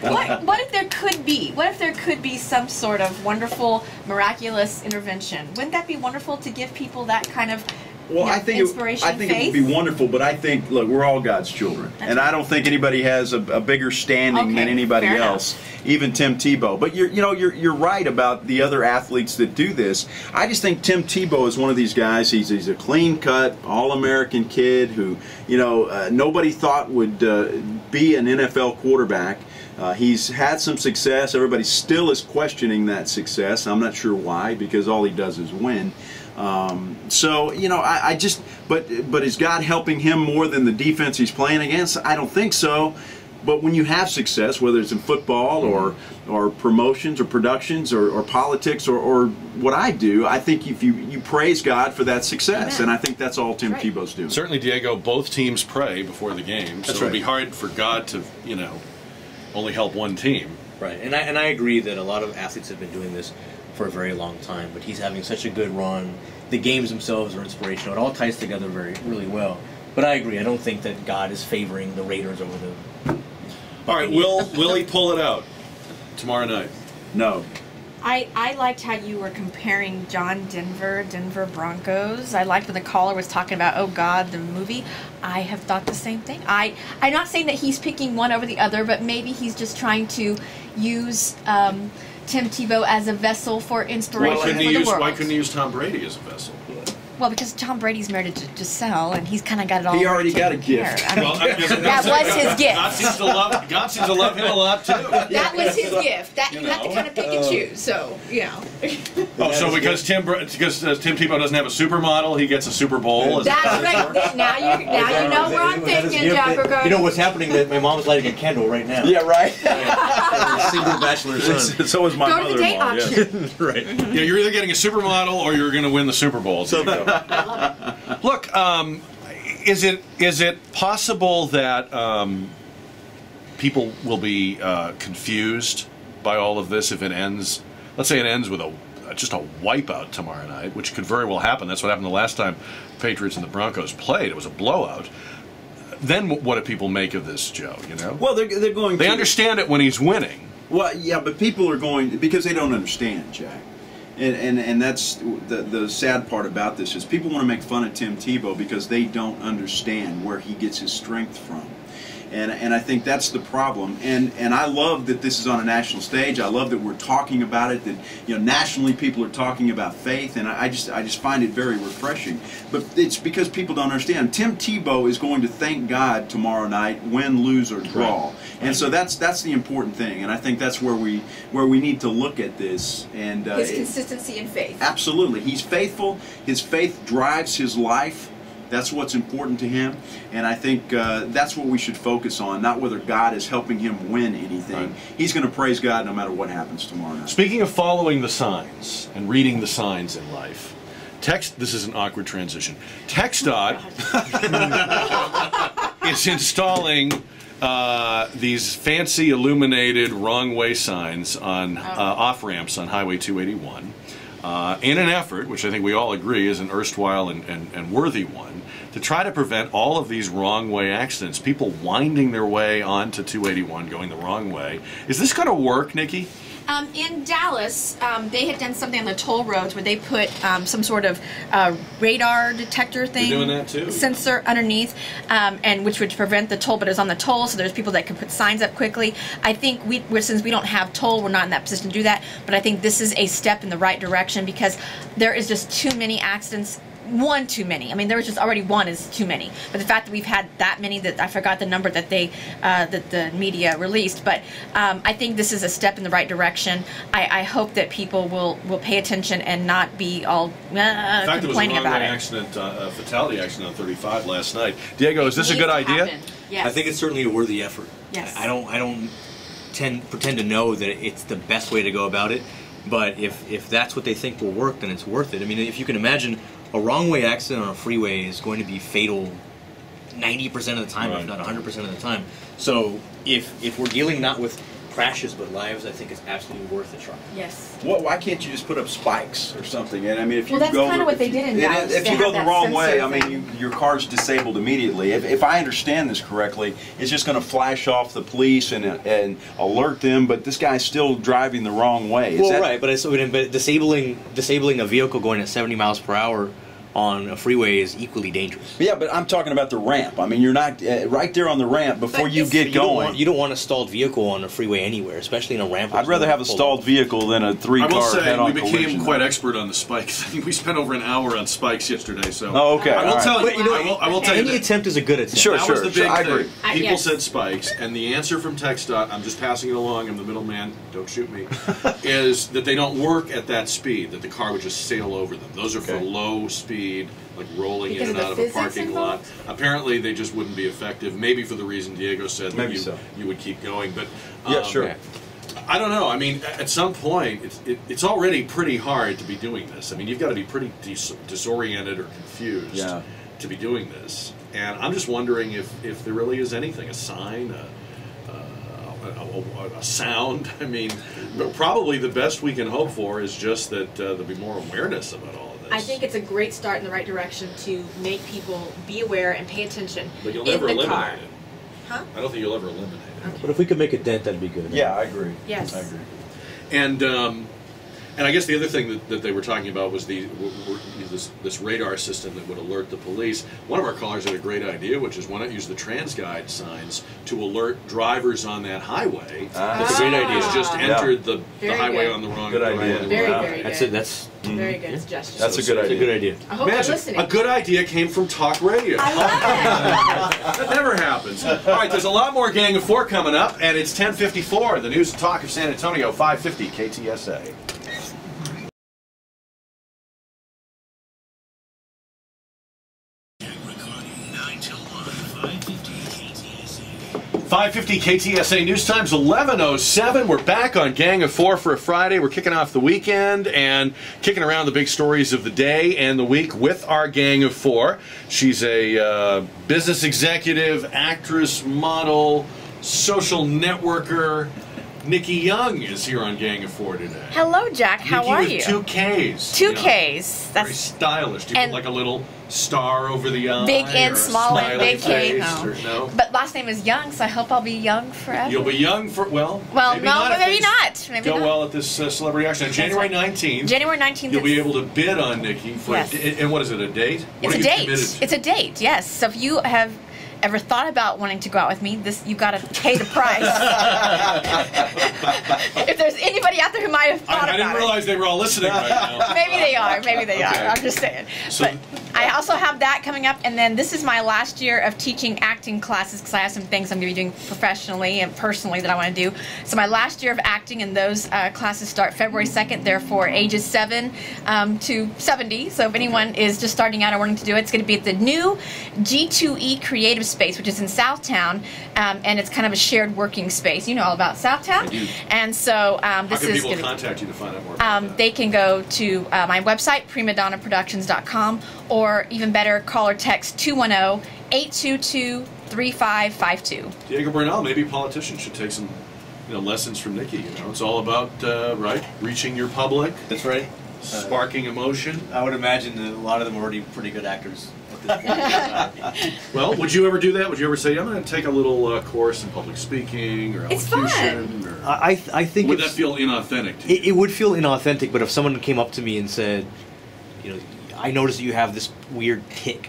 B: What if there could be? What if there could be some sort of wonderful, miraculous intervention? Wouldn't that be wonderful to give people that kind of
C: Well, I think
B: inspiration,
C: it would
B: faith?
C: be wonderful, but I think, look, we're all God's children, and I don't think anybody has a bigger standing
B: Okay,
C: than anybody
B: fair
C: else, even Tim Tebow. But you're right about the other athletes that do this. I just think Tim Tebow is one of these guys. He's a clean-cut, all-American kid who nobody thought would be an NFL quarterback. He's had some success. Everybody still is questioning that success. I'm not sure why, because all he does is win. So I just but is God helping him more than the defense he's playing against? I don't think so. But when you have success, whether it's in football or promotions or productions or politics or what I do, I think if you praise God for that success, and I think that's all Tim Tebow's doing.
A: Certainly, Diego, both teams pray before the game, so it'd be hard for God to only help one team.
D: Right, and I agree that a lot of athletes have been doing this for a very long time, but he's having such a good run. The games themselves are inspirational. It all ties together really well. But I agree. I don't think that God is favoring the Raiders over the...
A: All right, will he pull it out tomorrow night?
C: No.
B: I liked how you were comparing Denver Broncos. I liked when the caller was talking about, oh God, the movie. I have thought the same thing. I'm not saying that he's picking one over the other, but maybe he's just trying to use Tim Tebow as a vessel for inspiration for the world.
A: Why couldn't he use Tom Brady as a vessel?
B: Well, because Tom Brady's married to Giselle, and he's kind of got it all.
C: He already got a
B: taken
C: gift.
B: care of. I mean, that was his gift.
A: God seems to love him a lot too.
F: That was his gift. That you have to kind of pick and choose. So
A: Oh, so because Tim Tebow doesn't have a supermodel, he gets a Super Bowl.
F: That's right. Now you know where I'm thinking, John Riccardi.
D: You know what's happening? That my mom's lighting a candle right now.
C: Yeah, right.
D: Single bachelor son.
C: So is my
F: Go to the date
C: mother-in-law.
F: auction.
D: Right.
A: Yeah, you're either getting a supermodel or you're going to win the Super Bowl. Look, is it possible that people will be confused by all of this if it ends? Let's say it ends with just a wipeout tomorrow night, which could very well happen. That's what happened the last time Patriots and the Broncos played. It was a blowout. Then what do people make of this, Joe?
C: Well, they're going.
A: They understand it when he's winning.
C: Well, yeah, but people are going because they don't understand, Jack. And that's the sad part about this is people want to make fun of Tim Tebow because they don't understand where he gets his strength from. And I think that's the problem. And I love that this is on a national stage. I love that we're talking about it. That nationally people are talking about faith. And I just find it very refreshing. But it's because people don't understand. Tim Tebow is going to thank God tomorrow night, win, lose, or draw. Right. And so that's the important thing. And I think that's where we need to look at this. And
F: his consistency in faith.
C: Absolutely, he's faithful. His faith drives his life. That's what's important to him, and I think that's what we should focus on, not whether God is helping him win anything. Right. He's going to praise God no matter what happens tomorrow night.
A: Speaking of following the signs and reading the signs in life, this is an awkward transition. TxDOT is installing these fancy illuminated wrong-way signs on off-ramps on Highway 281. In an effort, which I think we all agree is an erstwhile and worthy one, to try to prevent all of these wrong-way accidents, people winding their way onto 281 going the wrong way. Is this going to work, Nikki?
B: In Dallas, they had done something on the toll roads where they put some sort of radar detector thing,
A: They're doing that too.
B: Sensor underneath, and which would prevent the toll, but it was on the toll, so there's people that can put signs up quickly. I think since we don't have toll, we're not in that position to do that, but I think this is a step in the right direction because there is just too many accidents. One too many. I mean, there was just already one is too many. But the fact that we've had that many, that I forgot the number that that the media released. But I think this is a step in the right direction. I hope that people will pay attention and not be all complaining about it.
A: In fact, there was a wrong-way fatality accident on 35 last night. Diego, is this a good idea?
B: Yes.
D: I think it's certainly a worthy effort.
B: Yes.
D: I don't pretend to know that it's the best way to go about it. But if that's what they think will work, then it's worth it. I mean, if you can imagine, a wrong-way accident on a freeway is going to be fatal 90% of the time, if not 100% of the time. So if we're dealing not with crashes but lives, I think it's absolutely worth a try.
B: Yes.
C: Why can't you just put up spikes or something? And I mean, if you
B: that's
C: go,
B: kind of what they did in Dallas.
C: If you go the wrong way, I mean, your car's disabled immediately. If I understand this correctly, it's just going to flash off the police and alert them. But this guy's still driving the wrong way.
D: But disabling a vehicle going at 70 miles per hour on a freeway is equally dangerous.
C: Yeah, but I'm talking about the ramp. I mean, you're not right there on the ramp before you get going.
D: You don't want a stalled vehicle on a freeway anywhere, especially in a ramp.
C: I'd rather have a stalled vehicle than a 3-car
A: I will say
C: head-on
A: we became
C: collision.
A: quite expert on the spikes. I think we spent over an hour on spikes yesterday. So
C: Oh, okay.
A: I will
C: All
A: tell
C: right.
A: you. I will tell you.
D: Any
A: that
D: attempt is a good attempt.
C: Sure,
A: that was the big
C: I
A: thing.
C: agree.
A: People
F: yes.
A: said spikes, and the answer from TxDOT, I'm just passing it along. I'm the middleman. Don't shoot me. Is that they don't work at that speed. That the car would just sail over them. Those are for low speed, like rolling
B: Because
A: in
B: of
A: and out
B: the
A: of a
B: physics
A: parking
B: involved?
A: lot. Apparently, they just wouldn't be effective. Maybe for the reason Diego said that
C: Maybe so.
A: you would keep going. But
C: Yeah, sure.
A: I don't know. I mean, at some point, it's already pretty hard to be doing this. I mean, you've got to be pretty disoriented or confused to be doing this. And I'm just wondering if there really is anything, a sign, a sound. I mean, but probably the best we can hope for is just that there'll be more awareness about all of this.
F: I think it's a great start in the right direction to make people be aware and pay attention
A: But you'll
F: in
A: never
F: the
A: eliminate
F: car.
A: it.
F: Huh?
A: I don't think you'll ever eliminate it.
D: But if we could make a dent, that'd be good.
C: Yeah, I agree.
F: Yes.
C: I agree.
A: And I guess the other thing that they were talking about was this radar system that would alert the police. One of our callers had a great idea, which is why not use the TransGuide signs to alert drivers on that highway.
D: That's a great idea.
A: It's just entered the
F: Very
A: highway
F: good.
A: on the wrong
C: Good idea.
A: road.
F: Very,
C: Wow.
F: very good.
D: That's it. That's
F: Very good suggestion.
C: That's a good
D: It's a
C: idea.
D: good idea.
F: I hope they're
A: Imagine,
F: listening.
A: a good idea came from talk radio.
F: I love
A: That never happens. All right, there's a lot more Gang of Four coming up, and it's 10:54. The news and talk of San Antonio, 550 KTSA.
E: Riccardi, 9 till 1, 550 KTSA.
A: 550 KTSA news time's 11:07. We're back on Gang of Four for a Friday. We're kicking off the weekend and kicking around the big stories of the day and the week with our Gang of Four. She's a business executive, actress, model, social networker. Nikki Young is here on Gang of Four today.
B: Hello, Jack. How
A: Nikki
B: are
A: with
B: you?
A: 2 Ks.
B: Two
A: you know,
B: Ks.
A: Very
B: That's
A: stylish. Do you put
B: and-
A: like a little star over the eye?
B: big
A: or
B: N,
A: a
B: small N,
A: smiley
B: big K.
A: face, or no?
B: But last name is Young, so I hope I'll be young forever.
A: You'll be young for, well,
B: Well,
A: maybe
B: no,
A: not if
B: maybe
A: things
B: not. Maybe
A: go
B: not.
A: well at this celebrity auction. January 19th,
B: January 19th.
A: you'll be able to bid on Nikki for,
B: Yes.
A: and what is it, a date? What
B: It's
A: are
B: a
A: you
B: date.
A: committed to?
B: It's a date. Yes. So if you have ever thought about wanting to go out with me, you got to pay the price. If there's anybody out there who might have thought
A: I didn't
B: about
A: realize they were all listening right now.
B: it, maybe they are. Maybe they
A: Okay.
B: are. I'm just saying.
A: So-
B: But I also have that coming up, and then this is my last year of teaching acting classes because I have some things I'm going to be doing professionally and personally that I want to do. So my last year of acting, and those classes start February 2nd. They're for ages 7 to 70. So if anyone is just starting out or wanting to do it, it's going to be at the new G2E Creative Space, which is in Southtown, and it's kind of a shared working space. You know all about Southtown.
A: I do.
B: And so
A: How
B: this
A: can
B: is
A: people
B: going to
A: contact you to find out more about that?
B: they can go to my website, PrimaDonnaProductions.com, or even better, call or text 210-822-3552.
A: Diego Bernal, maybe politicians should take some lessons from Nikki. It's all about, right, reaching your public,
D: That's right.
A: sparking emotion.
D: I would imagine that a lot of them are already pretty good actors at this point.
A: Well, would you ever do that? Would you ever say, I'm going to take a little course in public speaking or
B: It's fun.
A: elocution? Or,
D: I think
A: would that
D: it's-
A: feel inauthentic to you?
D: It would feel inauthentic, but if someone came up to me and said, I noticed that you have this weird tick,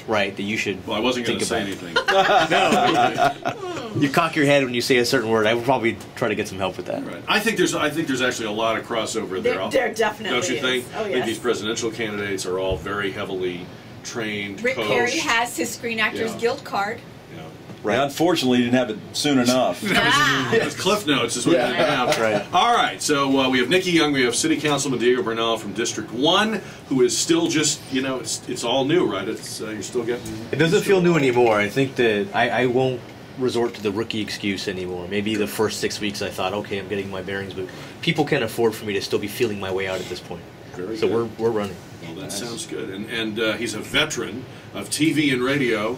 D: right, that you should
A: Well, I wasn't going
D: think
A: to say
D: about.
A: anything.
D: You cock your head when you say a certain word. I would probably try to get some help with that.
A: Right. I think there's actually a lot of crossover there.
F: There definitely
A: Don't you
F: is.
A: think?
F: Oh,
A: I think
F: yes.
A: these presidential candidates are all very heavily trained,
F: Rick
A: coached.
F: Perry has his Screen Actors
A: Yeah.
F: Guild card.
A: Yeah.
C: Right. Unfortunately, you didn't have it soon enough.
A: It's Cliff Notes is what you have.
D: Right.
A: All right, so we have Nikki Young, we have City Councilman Diego Bernal from District 1, who is still just, it's all new, right? It's you're still getting...
D: It doesn't feel new anymore. I think that I won't resort to the rookie excuse anymore. Maybe the first 6 weeks I thought, okay, I'm getting my bearings, but people can't afford for me to still be feeling my way out at this point.
A: Very
D: So
A: good.
D: we're running.
A: Well, that sounds good. And he's a veteran of TV and radio.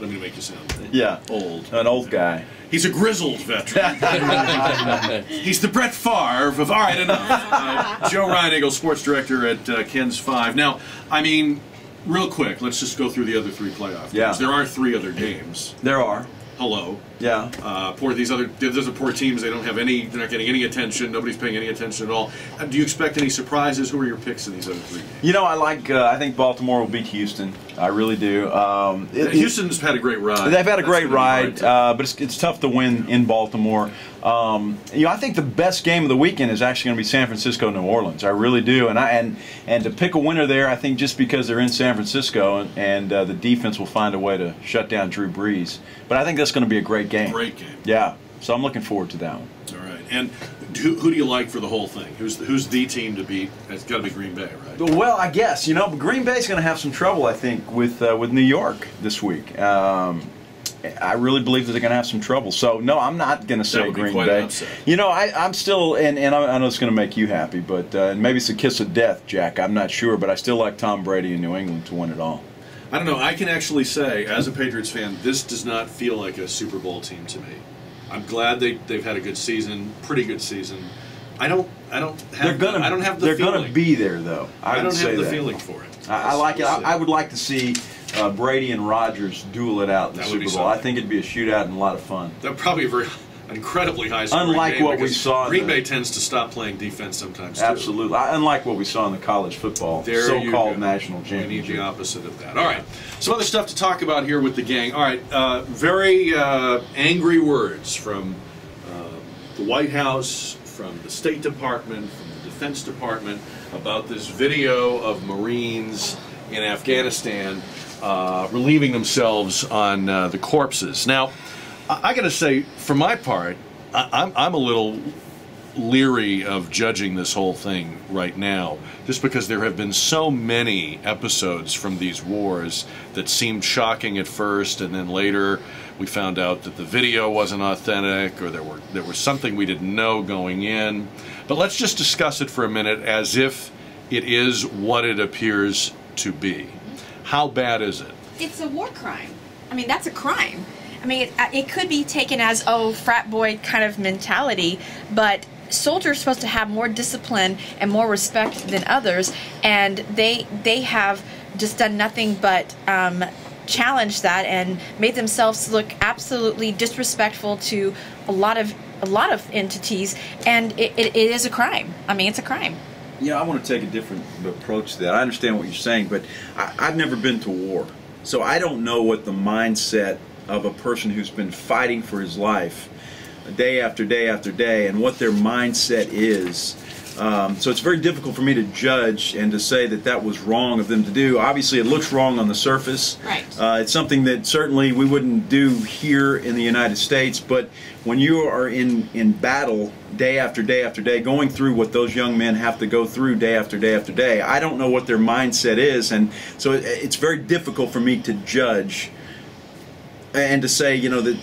A: Let me make you sound old.
C: An old guy.
A: He's a grizzled veteran. He's the Brett Favre of... All right, enough. Joe Reinagel, sports director at Ken's 5. Now, I mean, real quick, let's just go through the other 3 playoff games.
C: Yeah.
A: There are 3 other games.
C: There are.
A: hello.
C: Yeah.
A: Poor these other poor teams. They're not getting any attention. Nobody's paying any attention at all. Do you expect any surprises? Who are your picks in these other three games?
C: You know, I think Baltimore will beat Houston. I really do.
A: Houston's had a great ride.
C: They've had a great ride,
A: to
C: but it's tough to win in Baltimore. I think the best game of the weekend is actually going to be San Francisco, New Orleans. I really do, and to pick a winner there, I think just because they're in San Francisco and the defense will find a way to shut down Drew Brees. But I think that's going to be a great game.
A: Great game.
C: Yeah. So I'm looking forward to that one.
A: All right. And who do you like for the whole thing? Who's the team to beat? It's got to be Green Bay, right?
C: Well, I guess but Green Bay's going to have some trouble, I think, with New York this week. I really believe that they're going to have some trouble. So no, I'm not going to say Green Bay. I'm still, and I know it's going to make you happy, but maybe it's a kiss of death, Jack. I'm not sure, but I still like Tom Brady in New England to win it all.
A: I don't know. I can actually say, as a Patriots fan, this does not feel like a Super Bowl team to me. I'm glad they've had a good season, pretty good season. I don't have the feeling.
C: They're going to be there, though.
A: I don't have the feeling for it.
C: I like it. I would like to see Brady and Rodgers duel it out in the Super Bowl. I think it'd be a shootout and a lot of fun.
A: That would probably be an incredibly high scoring
C: Unlike
A: game
C: what we saw,
A: Green Bay tends to stop playing defense sometimes too.
C: Absolutely. Unlike what we saw in the college football, so-called national championship.
A: We need the opposite of that. All right. Some other stuff to talk about here with the gang. All right. Very angry words from the White House, from the State Department, from the Defense Department about this video of Marines in Afghanistan relieving themselves on the corpses. Now, I got to say, for my part, I'm a little leery of judging this whole thing right now, just because there have been so many episodes from these wars that seemed shocking at first, and then later we found out that the video wasn't authentic, or there was something we didn't know going in. But let's just discuss it for a minute as if it is what it appears to be. How bad is it?
B: It's a war crime. I mean, that's a crime. I mean, it could be taken as, frat boy kind of mentality, but soldiers are supposed to have more discipline and more respect than others, and they have just done nothing but challenge that and made themselves look absolutely disrespectful to a lot of entities, and it is a crime. I mean, it's a crime.
C: Yeah, I want to take a different approach to that. I understand what you're saying, but I've never been to war, so I don't know what the mindset of a person who's been fighting for his life day after day after day and what their mindset is. So it's very difficult for me to judge and to say that that was wrong of them to do. Obviously, it looks wrong on the surface.
B: Right.
C: It's something that certainly we wouldn't do here in the United States, but when you are in battle day after day after day, going through what those young men have to go through day after day after day, I don't know what their mindset is, and so it's very difficult for me to judge and to say, that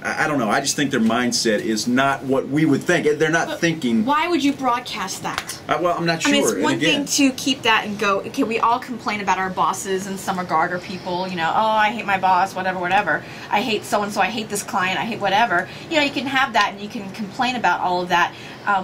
C: I don't know. I just think their mindset is not what we would think. They're not thinking.
B: Why would you broadcast that?
C: Well, I'm not sure.
B: I mean, it's one thing to keep that and go, okay, we all complain about our bosses in some regard, or people, I hate my boss, whatever. I hate so-and-so, I hate this client, I hate whatever. You can have that and you can complain about all of that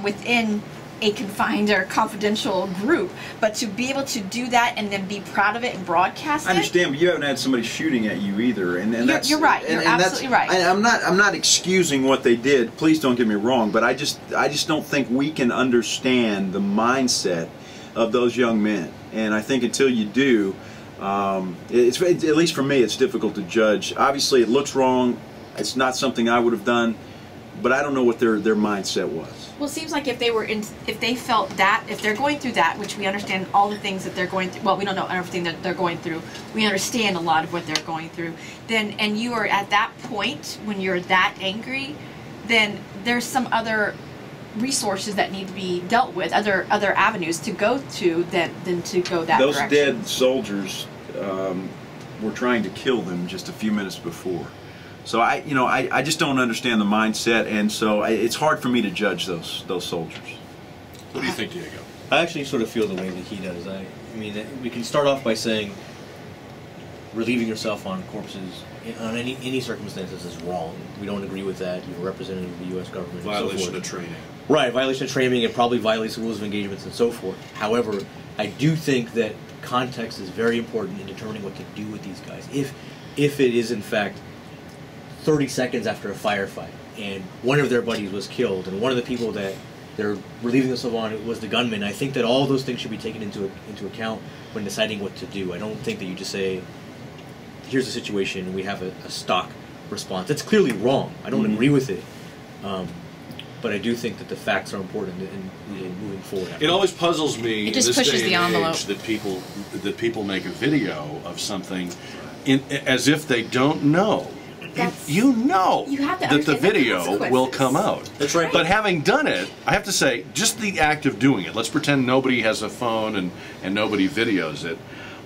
B: within a confined or confidential group, but to be able to do that and then be proud of it and broadcast it.
C: I understand, but you haven't had somebody shooting at you either, and that's
B: you're right. You're absolutely right.
C: I'm not excusing what they did. Please don't get me wrong, but I just don't think we can understand the mindset of those young men, and I think until you do, it's at least for me, it's difficult to judge. Obviously, it looks wrong. It's not something I would have done, but I don't know what their mindset was.
B: Well, it seems like if they felt that, if they're going through that, which we understand all the things that they're going through, well, we don't know everything that they're going through, we understand a lot of what they're going through, then, and you are at that point when you're that angry, then there's some other resources that need to be dealt with, other avenues to go to than to go that
C: Those
B: direction.
C: Dead soldiers were trying to kill them just a few minutes before. So I just don't understand the mindset, and so it's hard for me to judge those soldiers.
A: What do you think, Diego?
D: I actually sort of feel the way that he does. I mean, we can start off by saying relieving yourself on corpses on any circumstances is wrong. We don't agree with that. You're a representative of the U.S. government.
A: Violation of training.
D: Right, violation of training. It probably violates the rules of engagements and so forth. However, I do think that context is very important in determining what to do with these guys. If it is in fact 30 seconds after a firefight, and one of their buddies was killed, and one of the people that they're relieving themselves on was the gunman. I think that all those things should be taken into account when deciding what to do. I don't think that you just say, here's the situation, and we have a stock response. That's clearly wrong. I don't agree with it. But I do think that the facts are important in moving forward.
A: It always puzzles me
B: It just
A: in this
B: pushes
A: day
B: the
A: and
B: envelope.
A: age that people make a video of something as if they don't know. You know
B: You have to
A: that the
B: understand the
A: video
B: consequences.
A: will come out.
D: That's right.
A: But having done it, I have to say, just the act of doing it, let's pretend nobody has a phone and nobody videos it.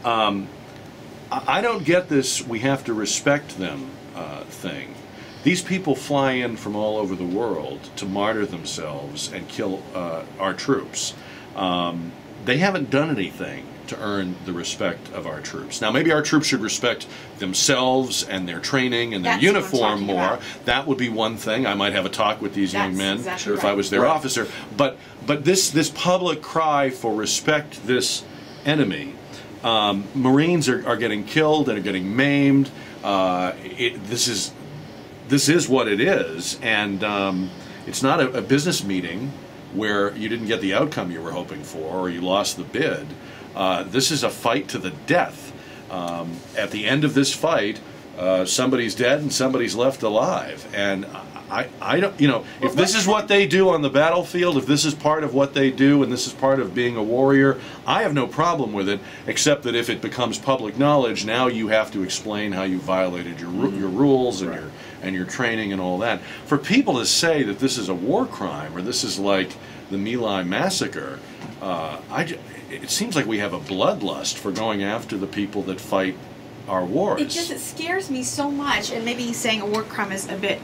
A: I don't get this we have to respect them thing. These people fly in from all over the world to martyr themselves and kill our troops. They haven't done anything to earn the respect of our troops. Now, maybe our troops should respect themselves and their training and their
B: That's what I'm
A: uniform
B: talking
A: more.
B: about.
A: That would be one thing. I might have a talk with these young
B: That's
A: men
B: exactly
A: if I
B: right.
A: was their
C: Right.
A: officer. But this public cry for respect this enemy. Marines are getting killed and are getting maimed. This is what it is, and it's not a business meeting where you didn't get the outcome you were hoping for or you lost the bid. This is a fight to the death. At the end of this fight, somebody's dead and somebody's left alive, and I don't, if this is what they do on the battlefield, if this is part of what they do and this is part of being a warrior, I have no problem with it, except that if it becomes public knowledge, now you have to explain how you violated your rules and your training and all that. For people to say that this is a war crime or this is like the My Lai massacre, it seems like we have a bloodlust for going after the people that fight our wars.
B: It scares me so much, and maybe saying a war crime is a bit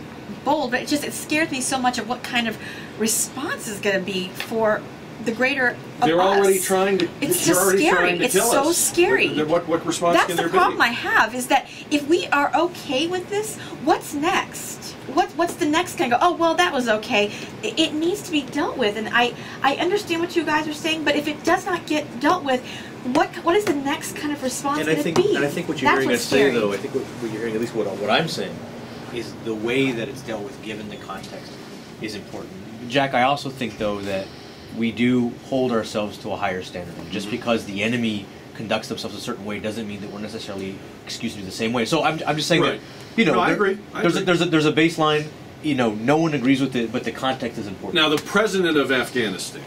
B: bold, but it scares me so much of what kind of response is going to be for the greater of
A: They're
B: us.
A: already trying to.
B: It's
A: they're
B: just
A: already
B: scary.
A: trying to
B: It's
A: kill
B: so
A: us.
B: scary.
A: What response
B: That's
A: can
B: the
A: there
B: problem
A: be?
B: I have, is that if we are okay with this, what's next? What's the next kind of go, oh, well, that was okay. It needs to be dealt with, and I understand what you guys are saying, but if it does not get dealt with, what is the next kind of response going to be?
D: And I think what you're
B: That's
D: hearing us
B: what's
D: say,
B: scary.
D: though, I think what you're hearing, at least what I'm saying, is the way that it's dealt with, given the context, is important. Jack, I also think, though, that we do hold ourselves to a higher standard. And just because the enemy conducts themselves a certain way doesn't mean that we're necessarily excused to do the same way. So I'm just saying
A: Right.
D: that,
A: No, I agree.
D: There's a baseline. No one agrees with it, but the context is important.
A: Now, the president of Afghanistan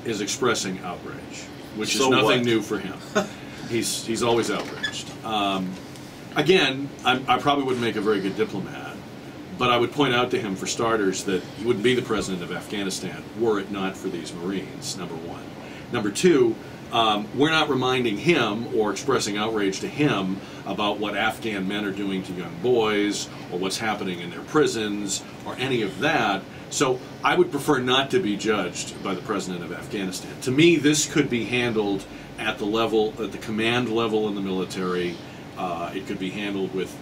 A: is expressing outrage, which is
C: So
A: nothing
C: what?
A: new for him. He's always outraged. Again, I probably wouldn't make a very good diplomat, but I would point out to him, for starters, that he wouldn't be the president of Afghanistan were it not for these Marines, number one. Number two, we're not reminding him or expressing outrage to him about what Afghan men are doing to young boys or what's happening in their prisons or any of that. So I would prefer not to be judged by the president of Afghanistan. To me, this could be handled at the command level in the military. It could be handled with,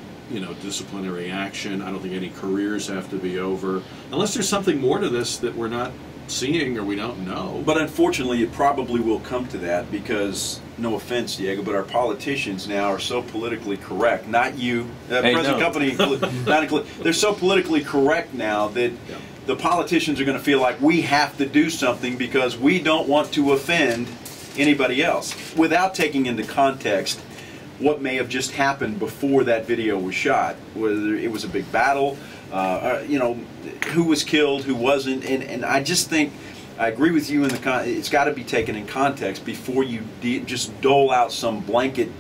A: disciplinary action. I don't think any careers have to be over, unless there's something more to this that we're not seeing or we don't know.
C: But unfortunately, it probably will come to that because, no offense, Diego, but our politicians now are so politically correct. Not you, present company, not included. They're so politically correct now that the politicians are going to feel like we have to do something because we don't want to offend anybody else, without taking into context what may have just happened before that video was shot. Whether it was a big battle, who was killed, who wasn't, and I just think I agree with you it's got to be taken in context before you just dole out some blanket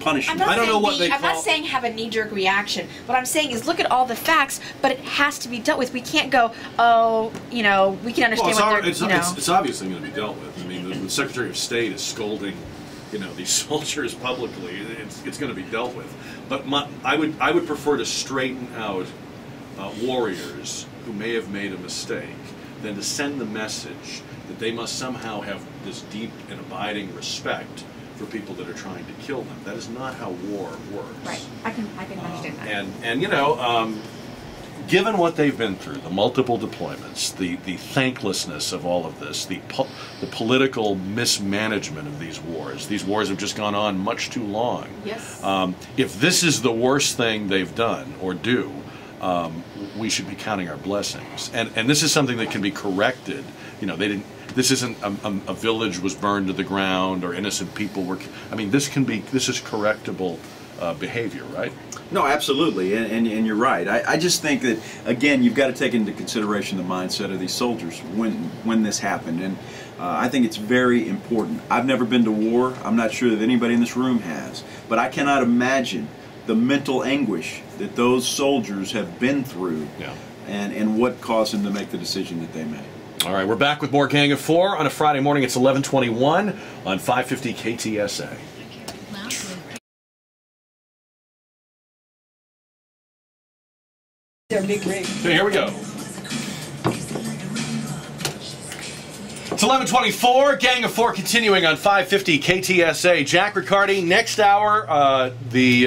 C: punishment.
A: I don't know what they
B: I'm
A: call-
B: not saying have a knee-jerk reaction. What I'm saying is look at all the facts, but it has to be dealt with. We can't go, we can understand what they're,
A: it's obviously going to be dealt with. I mean, the Secretary of State is scolding, these soldiers publicly. It's going to be dealt with. But I would prefer to straighten out warriors who may have made a mistake than to send the message that they must somehow have this deep and abiding respect for people that are trying to kill them. That is not how war works.
B: Right. I can understand that.
A: And given what they've been through, the multiple deployments, the thanklessness of all of this, the political mismanagement of these wars have just gone on much too long.
F: Yes.
A: If this is the worst thing they've done or do, we should be counting our blessings. And this is something that can be corrected. You know, this isn't a village was burned to the ground or innocent people were. I mean, this is correctable behavior, right?
C: No, absolutely, and you're right. I just think that, again, you've got to take into consideration the mindset of these soldiers when this happened, and I think it's very important. I've never been to war. I'm not sure that anybody in this room has, but I cannot imagine the mental anguish that those soldiers have been through, and what caused them to make the decision that they made.
A: All right, we're back with more Gang of Four on a Friday morning. It's 11:21 on 550 KTSA.
F: They're big rig.
A: Okay, here we go. It's 11:24. Gang of Four continuing on 550 KTSA. Jack Riccardi. Next hour, the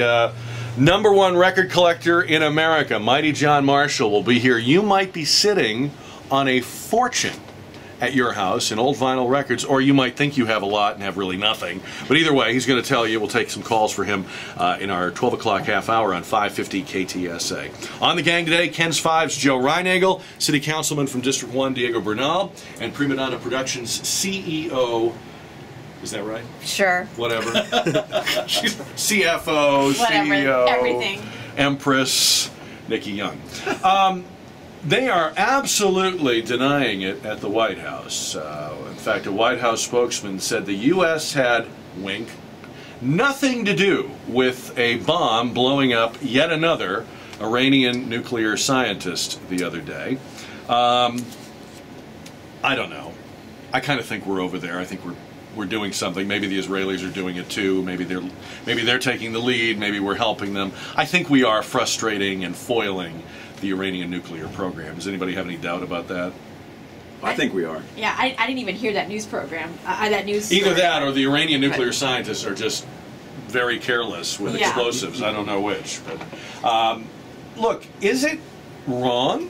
A: #1 record collector in America, Mighty John Marshall, will be here. You might be sitting on a fortune at your house in old vinyl records, or you might think you have a lot and have really nothing. But either way, he's going to tell you. We'll take some calls for him in our 12 o'clock half hour on 550 KTSA. On the gang today, Ken's Fives, Joe Reinagel, City Councilman from District 1, Diego Bernal, and PrimaDonna Productions CEO, is that right?
B: Sure.
A: Whatever. CFO,
B: Whatever,
A: CEO,
B: everything.
A: Empress, Nikki Young. They are absolutely denying it at the White House. In fact, a White House spokesman said the U.S. had, wink, nothing to do with a bomb blowing up yet another Iranian nuclear scientist the other day. I don't know. I kind of think we're over there. I think we're doing something. Maybe the Israelis are doing it too. Maybe they're taking the lead. Maybe we're helping them. I think we are frustrating and foiling the Iranian nuclear program. Does anybody have any doubt about that?
C: I think we are.
F: Yeah, I didn't even hear that news program. That news.
A: Either
F: story.
A: that or the Iranian nuclear scientists are just very careless with
F: Yeah.
A: explosives. I don't know which. But look, is it wrong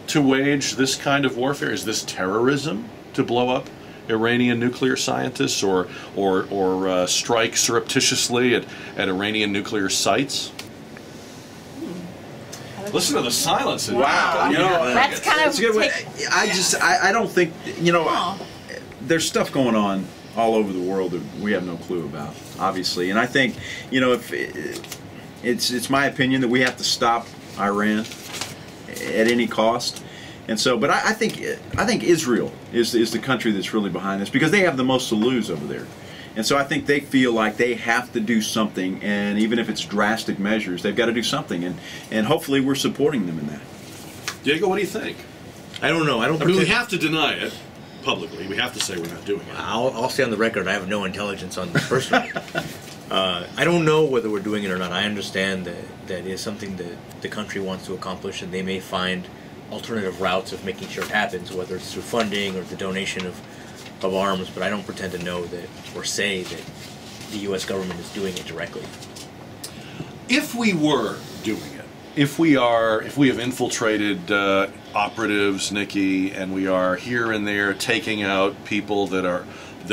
A: to wage this kind of warfare? Is this terrorism to blow up Iranian nuclear scientists or strike surreptitiously at Iranian nuclear sites? Listen to the silence.
C: Wow. You know,
B: That's kind of.
C: it's a good way. I don't think, there's stuff going on all over the world that we have no clue about, obviously. And I think, if it's my opinion that we have to stop Iran at any cost. And so, but I think Israel is the country that's really behind this, because they have the most to lose over there. And so I think they feel like they have to do something, and even if it's drastic measures, they've got to do something, and hopefully we're supporting them in that.
A: Diego, what do you think?
D: I don't know.
A: I mean, we have to deny it publicly. We have to say we're not doing it.
D: I'll stay on the record. I have no intelligence on this personally. I don't know whether we're doing it or not. I understand that is something that the country wants to accomplish, and they may find alternative routes of making sure it happens, whether it's through funding or the donation of arms, but I don't pretend to know that or say that the U.S. government is doing it directly.
A: If we were doing it, if we have infiltrated operatives, Nikki, and we are here and there taking out people that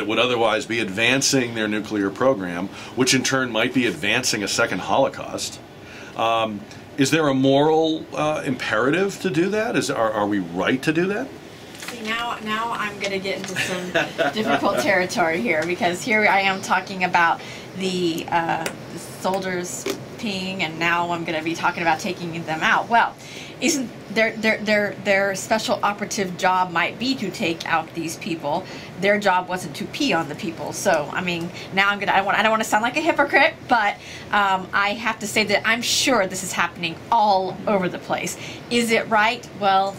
A: would otherwise be advancing their nuclear program, which in turn might be advancing a second Holocaust, is there a moral imperative to do that? Are we right to do that?
B: See, now I'm going to get into some difficult territory here, because here I am talking about the soldiers peeing, and now I'm going to be talking about taking them out. Well, isn't their special operative job might be to take out these people? Their job wasn't to pee on the people. So I mean, now I don't want to sound like a hypocrite, but I have to say that I'm sure this is happening all over the place. Is it right? Well,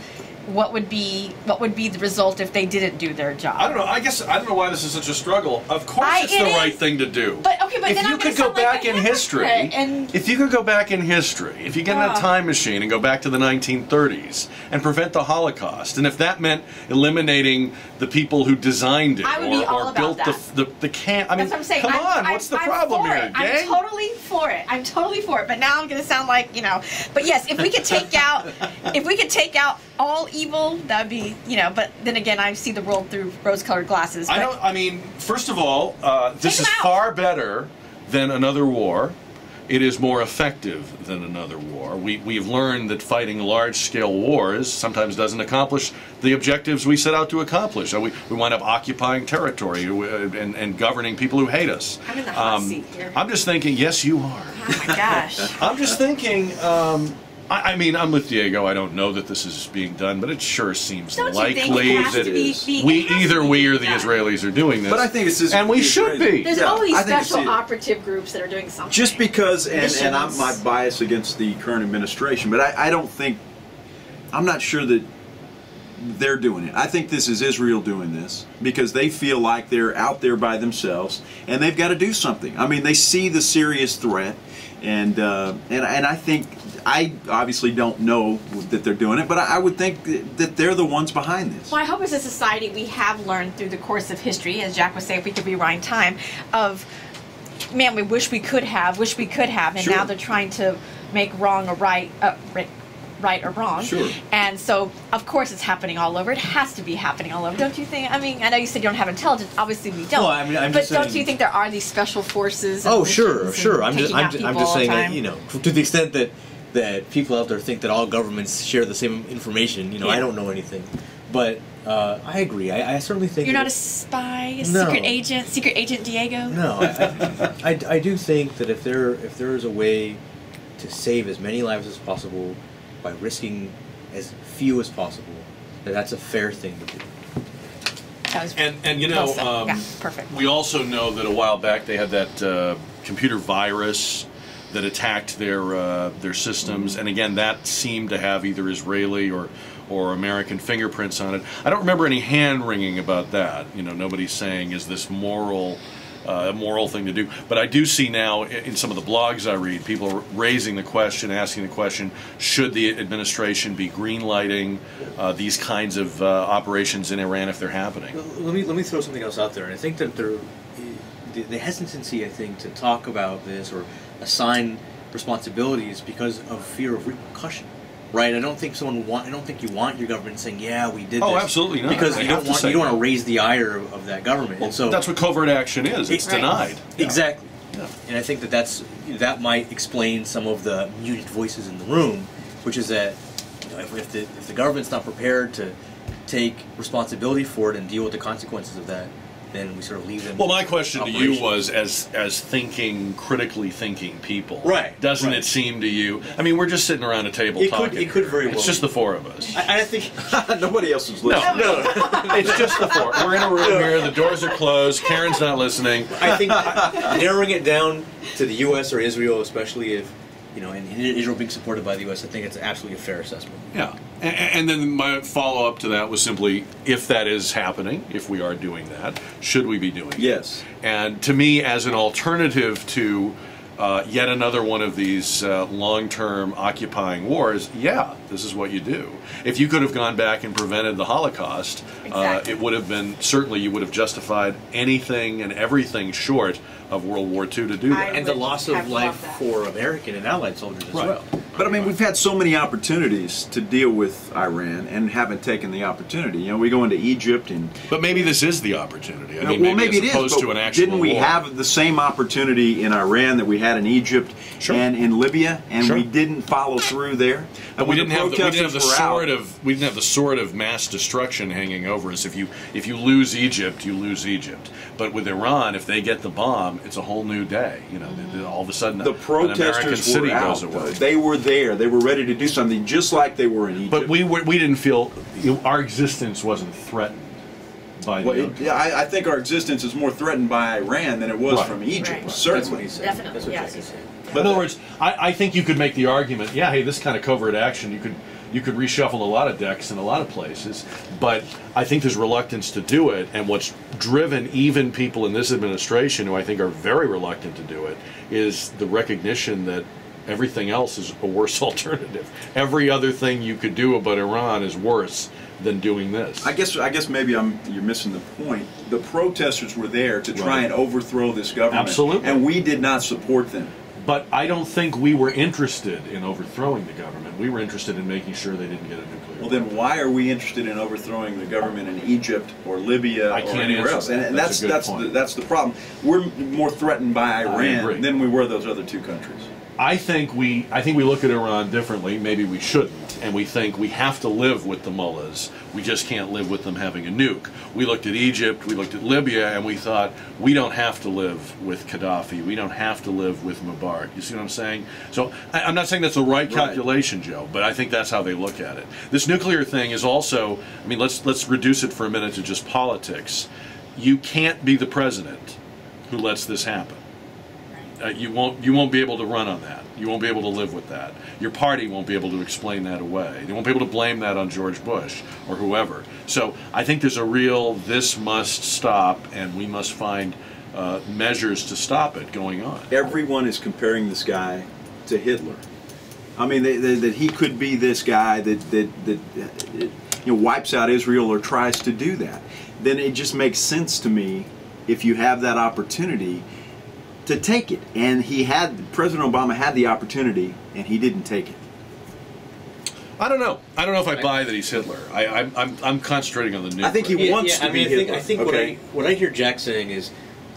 B: what would be the result if they didn't do their job?
A: I don't know. I guess I don't know why this is such a struggle. Of course, it's the right thing to do.
B: But okay, but
A: if
B: then
A: you
B: I'm
A: could
B: gonna
A: go
B: sound like
A: back
B: a
A: in history,
B: hypocrite, and
A: if you could go back in history, if you get in a time machine and go back to the 1930s and prevent the Holocaust, and if that meant eliminating the people who designed it
B: I would be all
A: or
B: about
A: built
B: that.
A: the camp, I mean,
B: that's what I'm saying.
A: come on, what's the problem
B: for
A: here,
B: it.
A: gang?
B: I'm totally for it. I'm totally for it. But now I'm going to sound like, you know. But yes, if we could take out all evil, that would be, you know. But then again, I see the world through rose-colored glasses.
A: I don't. I mean, first of all, this
B: Take
A: is
B: them out.
A: far better than another war. It is more effective than another war. We've learned that fighting large-scale wars sometimes doesn't accomplish the objectives we set out to accomplish. So we wind up occupying territory and governing people who hate us.
B: I'm in the hot seat here.
A: I'm just thinking, yes, you are.
B: Oh my gosh.
A: I'm just thinking, I mean, I'm with Diego. I don't know that this is being done, but it sure seems
B: Don't you
A: likely
B: think it has
A: that
B: to be-
A: we
B: it has to
A: either
B: be
A: we or the
B: done.
A: Israelis are doing this.
C: But I think it's just,
A: and we should be.
B: There's
C: Yeah,
B: all these
C: I think it's
B: special
C: it.
B: operative groups that are doing something.
C: just because, and I'm
B: Missions.
C: my bias against the current administration, but I don't think, I'm not sure that they're doing it. I think this is Israel doing this because they feel like they're out there by themselves and they've got to do something. I mean, they see the serious threat, and I think, I obviously don't know that they're doing it, but I would think that they're the ones behind this.
B: Well, I hope as a society we have learned through the course of history, as Jack would say, if we could rewind time, of, man, we wish we could have, and
C: Sure.
B: now they're trying to make wrong or right, right or wrong.
C: Sure.
B: And so, of course, it's happening all over. It has to be happening all over, don't you think? I mean, I know you said you don't have intelligence. Obviously, we don't.
D: Well, I mean, I'm
B: but
D: just
B: don't
D: saying-
B: you think there are these special forces? And
D: Oh, sure,
B: missions
D: sure.
B: and
D: I'm just,
B: taking out
D: I'm
B: people
D: just
B: all the
D: saying that,
B: time?
D: you know, to the extent that people out there think that all governments share the same information, you know, I
B: Yeah.
D: don't know anything. But I agree. I certainly think
B: You're
D: that
B: not a spy, a
D: No.
B: secret agent Diego?
D: No, I do think that if there is a way to save as many lives as possible by risking as few as possible, that's a fair thing to do.
B: That was
A: And you know,
B: well said. Yeah, perfect.
A: we also know that a while back they had that computer virus that attacked their systems, and again, that seemed to have either Israeli or American fingerprints on it. I don't remember any hand wringing about that. You know, nobody's saying, is this a moral thing to do? But I do see now in some of the blogs I read, people raising the question, asking the question, should the administration be greenlighting these kinds of operations in Iran if they're happening?
D: Let me throw something else out there, and I think that the hesitancy, I think, to talk about this or assign responsibilities because of fear of repercussion. Right, I don't think you want your government saying, "Yeah, we did."
A: Oh,
D: this.
A: absolutely not.
D: Because
A: They
D: you
A: have
D: don't
A: to
D: want
A: say
D: you don't want
A: no.
D: to raise the ire of that government.
A: Well,
D: and so
A: that's what covert action is. It's
B: Right.
A: denied.
D: exactly.
A: Yeah.
D: And I think that might explain some of the muted voices in the room, which is that, you know, if the government's not prepared to take responsibility for it and deal with the consequences of that, then we sort of leave them.
A: Well, my question to you
D: operations.
A: was, as critically thinking people,
D: Right,
A: Doesn't
D: right.
A: it seem to you? I mean, we're just sitting around a table
D: It could-
A: talking.
D: it could very well
A: It's just
D: be.
A: the four of us.
D: I think
C: Nobody else is
A: No,
C: listening.
A: no, it's just the four. We're in a room here. The doors are closed. Karen's not listening.
D: I think narrowing it down to the U.S. or Israel, especially if, you know, and Israel being supported by the U.S., I think it's absolutely a fair assessment.
A: Yeah, and then my follow-up to that was simply, if that is happening, if we are doing that, should we be doing it?
C: Yes.
A: And to me, as an alternative to yet another one of these long-term occupying wars, yeah, this is what you do. If you could have gone back and prevented the Holocaust,
B: Exactly.
A: it would have been, certainly you would have justified anything and everything short of World War II to do that.
D: And the loss of
B: have
D: life
B: loved that.
D: for American and Allied soldiers as
A: Right.
D: well.
C: But I mean, we've had so many opportunities to deal with Iran and haven't taken the opportunity. You know, we go into Egypt and
A: But maybe this is the opportunity. I mean,
C: well,
A: maybe
C: maybe
A: as
C: it
A: opposed
C: is.
A: to
C: But
A: an actual
C: didn't we
A: war.
C: have the same opportunity in Iran that we had in Egypt
A: Sure.
C: and in Libya, and
A: Sure.
C: we didn't follow through there?
A: And we didn't have the
C: protesters were out,
A: we didn't have the sword of mass destruction hanging over us. If you lose Egypt, you lose Egypt. But with Iran, if they get the bomb, it's a whole new day. You know, all of a sudden,
C: the
A: an American
C: protesters
A: city
C: were out.
A: goes away.
C: They were there. They were ready to do something, just like they were in Egypt.
A: But we didn't feel our existence wasn't threatened by
C: Well,
A: the.
C: yeah, I think our existence is more threatened by Iran than it was
A: Right.
C: from Egypt.
B: Right.
D: That's what
C: Certainly.
D: he said.
B: Definitely,
D: That's what
B: yes.
D: Jackie said.
A: In other words, I think you could make the argument. Yeah, hey, this kind of covert action, You could reshuffle a lot of decks in a lot of places, but I think there's reluctance to do it, and what's driven even people in this administration, who I think are very reluctant to do it, is the recognition that everything else is a worse alternative. Every other thing you could do about Iran is worse than doing this.
C: I guess maybe you're missing the point. The protesters were there to try and overthrow this government.
A: Absolutely.
C: And we did not support them.
A: But I don't think we were interested in overthrowing the government. We were interested in making sure they didn't get a nuclear
C: Well, then why are we interested in overthrowing the government in Egypt or Libya or anywhere else?
A: That.
C: And that's the problem. We're more threatened by Iran than we were those other two countries.
A: I think we look at Iran differently. Maybe we shouldn't, and we think we have to live with the mullahs. We just can't live with them having a nuke. We looked at Egypt, we looked at Libya, and we thought we don't have to live with Gaddafi. We don't have to live with Mubarak. You see what I'm saying? So I'm not saying that's the right calculation, Joe, but I think that's how they look at it. This nuclear thing is also. I mean, let's reduce it for a minute to just politics. You can't be the president who lets this happen. You won't be able to run on that. You won't be able to live with that. Your party won't be able to explain that away. They won't be able to blame that on George Bush or whoever. So I think there's a real this must stop, and we must find measures to stop it going on.
C: Everyone is comparing this guy to Hitler. I mean, that he could be this guy that wipes out Israel or tries to do that. Then it just makes sense to me, if you have that opportunity, to take it. And President Obama had the opportunity, and he didn't take it.
A: I don't know. I don't know if I buy that he's Hitler. I'm concentrating on the nuke.
C: I think he wants to be Hitler.
D: I think what I hear Jack saying is,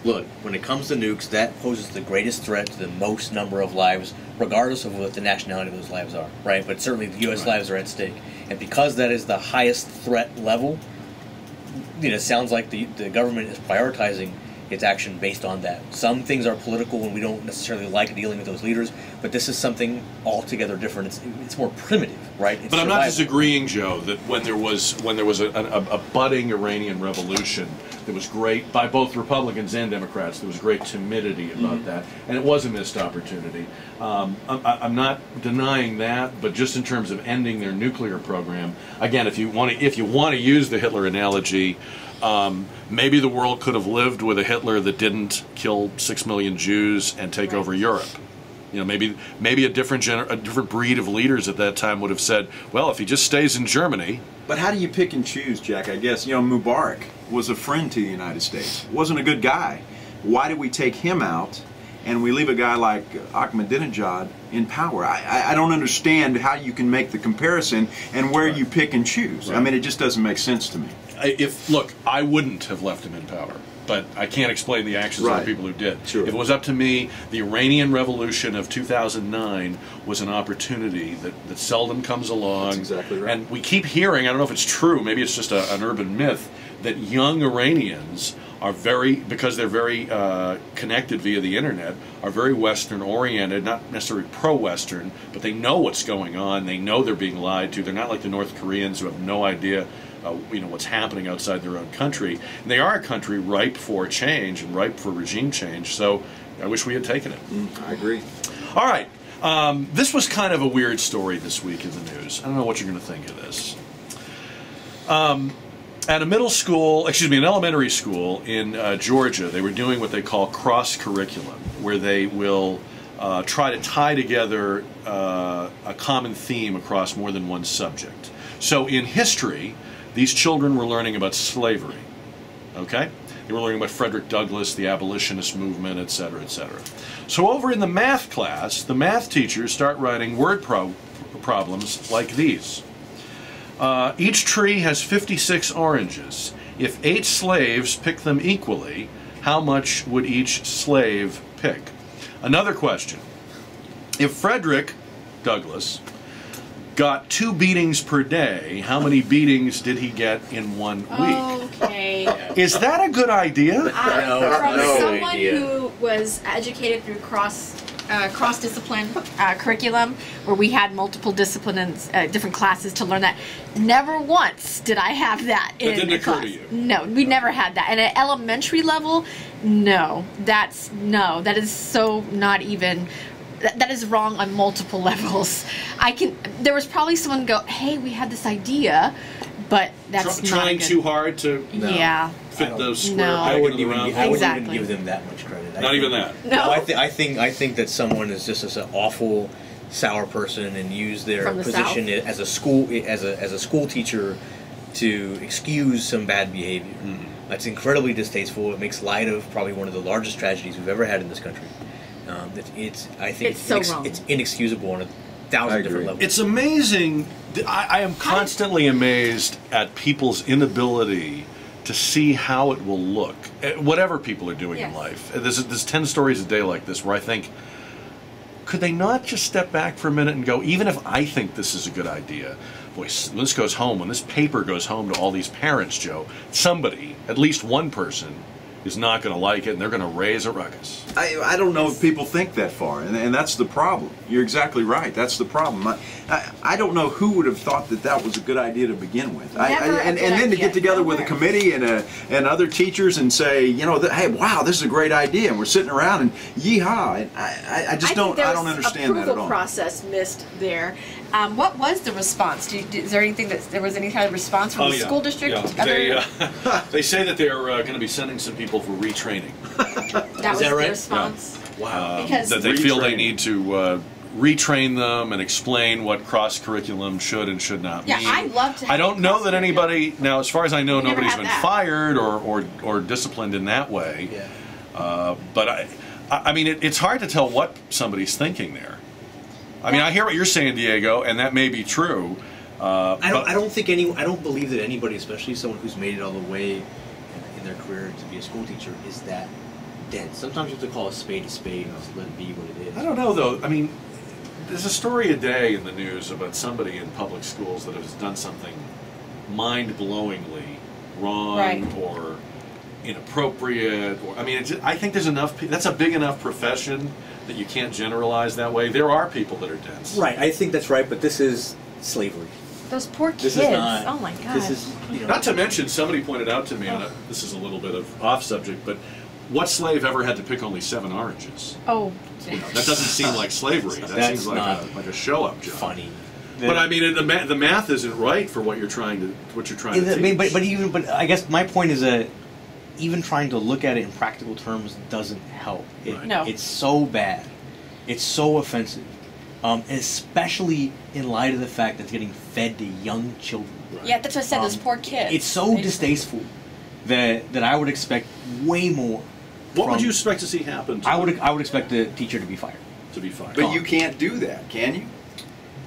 D: look, when it comes to nukes, that poses the greatest threat to the most number of lives, regardless of what the nationality of those lives are, right? But certainly the U.S. lives are at stake. And because that is the highest threat level, it sounds like the government is prioritizing its action based on that. Some things are political and we don't necessarily like dealing with those leaders, but this is something altogether different. It's more primitive, right?
A: But I'm not disagreeing, Joe, that when there was a budding Iranian revolution, that was great by both Republicans and Democrats. There was great timidity about that, and it was a missed opportunity. I'm not denying that, but just in terms of ending their nuclear program, again, if you want to use the Hitler analogy. Maybe the world could have lived with a Hitler that didn't kill 6 million Jews and take over Europe. Maybe a different breed of leaders at that time would have said, well, if he just stays in Germany.
C: But how do you pick and choose, Jack? I guess Mubarak was a friend to the United States. Wasn't a good guy. Why did we take him out and we leave a guy like Ahmadinejad in power? I don't understand how you can make the comparison and where you pick and choose. I mean, it just doesn't make sense to me.
A: Look, I wouldn't have left him in power, but I can't explain the actions of the people who did.
C: Sure.
A: If it was up to me, the Iranian Revolution of 2009 was an opportunity that seldom comes along.
C: That's exactly right.
A: And we keep hearing, I don't know if it's true, maybe it's just an urban myth, that young Iranians are because they're very connected via the internet, are very Western-oriented, not necessarily pro-Western, but they know what's going on. They know they're being lied to. They're not like the North Koreans who have no idea what's happening outside their own country. And they are a country ripe for change and ripe for regime change. So I wish we had taken it.
C: I agree.
A: All right. This was kind of a weird story this week in the news. I don't know what you're going to think of this. At an elementary school in Georgia, they were doing what they call cross-curriculum, where they will try to tie together a common theme across more than one subject. So in history, these children were learning about slavery, okay? They were learning about Frederick Douglass, the abolitionist movement, etc., etc. So over in the math class, the math teachers start writing word problems like these. Each tree has 56 oranges. If 8 slaves pick them equally, how much would each slave pick? Another question. If Frederick Douglass got 2 beatings per day, how many beatings did he get in 1 week?
B: Okay.
A: Is that a good idea?
B: From someone who was educated through cross-discipline curriculum, where we had multiple disciplines, different classes to learn that. Never once did I have that in
A: didn't occur
B: class.
A: to you?
B: No, we never had that. And at elementary level, no. That is so not even that is wrong on multiple levels. There was probably someone go, hey, we had this idea, but that's not
A: trying
B: good.
A: too hard to
B: Yeah.
A: fit those square
B: No.
A: peg
D: I wouldn't
A: into the
D: even,
A: round.
D: I wouldn't even
B: Exactly.
D: give them that much credit.
A: Not even that.
B: No.
D: I think that someone is just an awful, sour person and use their
B: From the
D: position
B: South?
D: as a school teacher to excuse some bad behavior. That's incredibly distasteful. It makes light of probably one of the largest tragedies we've ever had in this country. I think
B: It's so wrong.
D: it's inexcusable on 1,000 different levels.
A: It's amazing. I am constantly amazed at people's inability to see how it will look, whatever people are doing in
B: Yes.
A: life. There's 10 stories a day like this where I think, could they not just step back for a minute and go, even if I think this is a good idea, boy, when this goes home, when this paper goes home to all these parents, Joe, somebody, at least one person, is not going to like it, and they're going to raise a ruckus.
C: I don't know if people think that far, and that's the problem. You're exactly right. That's the problem. I don't know who would have thought that that was a good idea to begin with. And then to get together with a committee and other teachers and say, you know, hey, wow, this is a great idea, and we're sitting around and yeehaw. And I just don't understand that at all.
F: Approval process missed there.
B: What was the response? Is there anything there was any kind of response from the school district?
A: Yeah. They say that they're going to be sending some people for retraining.
B: That was
D: that
B: the
D: right?
B: response.
D: Wow.
B: Because
A: that they feel they
C: Retraining.
A: need to retrain them and explain what cross curriculum should and should not
B: Yeah,
A: mean.
B: I'd love to have
A: I don't know that anybody now, as far as I know,
B: We never
A: nobody's
B: had
A: been
B: that.
A: fired or disciplined in that way.
D: Yeah.
A: But I mean, it's hard to tell what somebody's thinking there. I mean, I hear what you're saying, Diego, and that may be true.
D: I don't believe that anybody, especially someone who's made it all the way in their career to be a school teacher, is that dense. Sometimes you have to call a spade and just let it be what it is.
A: I don't know, though. I mean, there's a story a day in the news about somebody in public schools that has done something mind-blowingly wrong
B: Right.
A: or inappropriate. I mean, I think there's enough. That's a big enough profession that you can't generalize that way. There are people that are dense.
D: Right, I think that's right, but this is slavery.
B: Those poor kids.
D: This is not.
B: Oh my god.
D: This is, you know,
A: Not to mention, somebody pointed out to me, and this is a little bit of off subject, but what slave ever had to pick only 7 oranges?
B: Oh.
A: That doesn't seem like slavery. That
D: That's
A: seems like
D: not
A: a show-up job.
D: funny.
A: But I mean, the math isn't right for what you're trying to teach.
D: But I guess my point is that even trying to look at it in practical terms doesn't help.
A: Right.
B: No.
D: It's so bad. It's so offensive, especially in light of the fact that it's getting fed to young children.
B: Yeah, that's what I said. Those poor kids.
D: It's so distasteful that I would expect way more.
A: What would
D: from-
A: you expect to see happen?
D: I would expect the teacher to be fired.
A: to be fired.
C: But you can't do that, can you?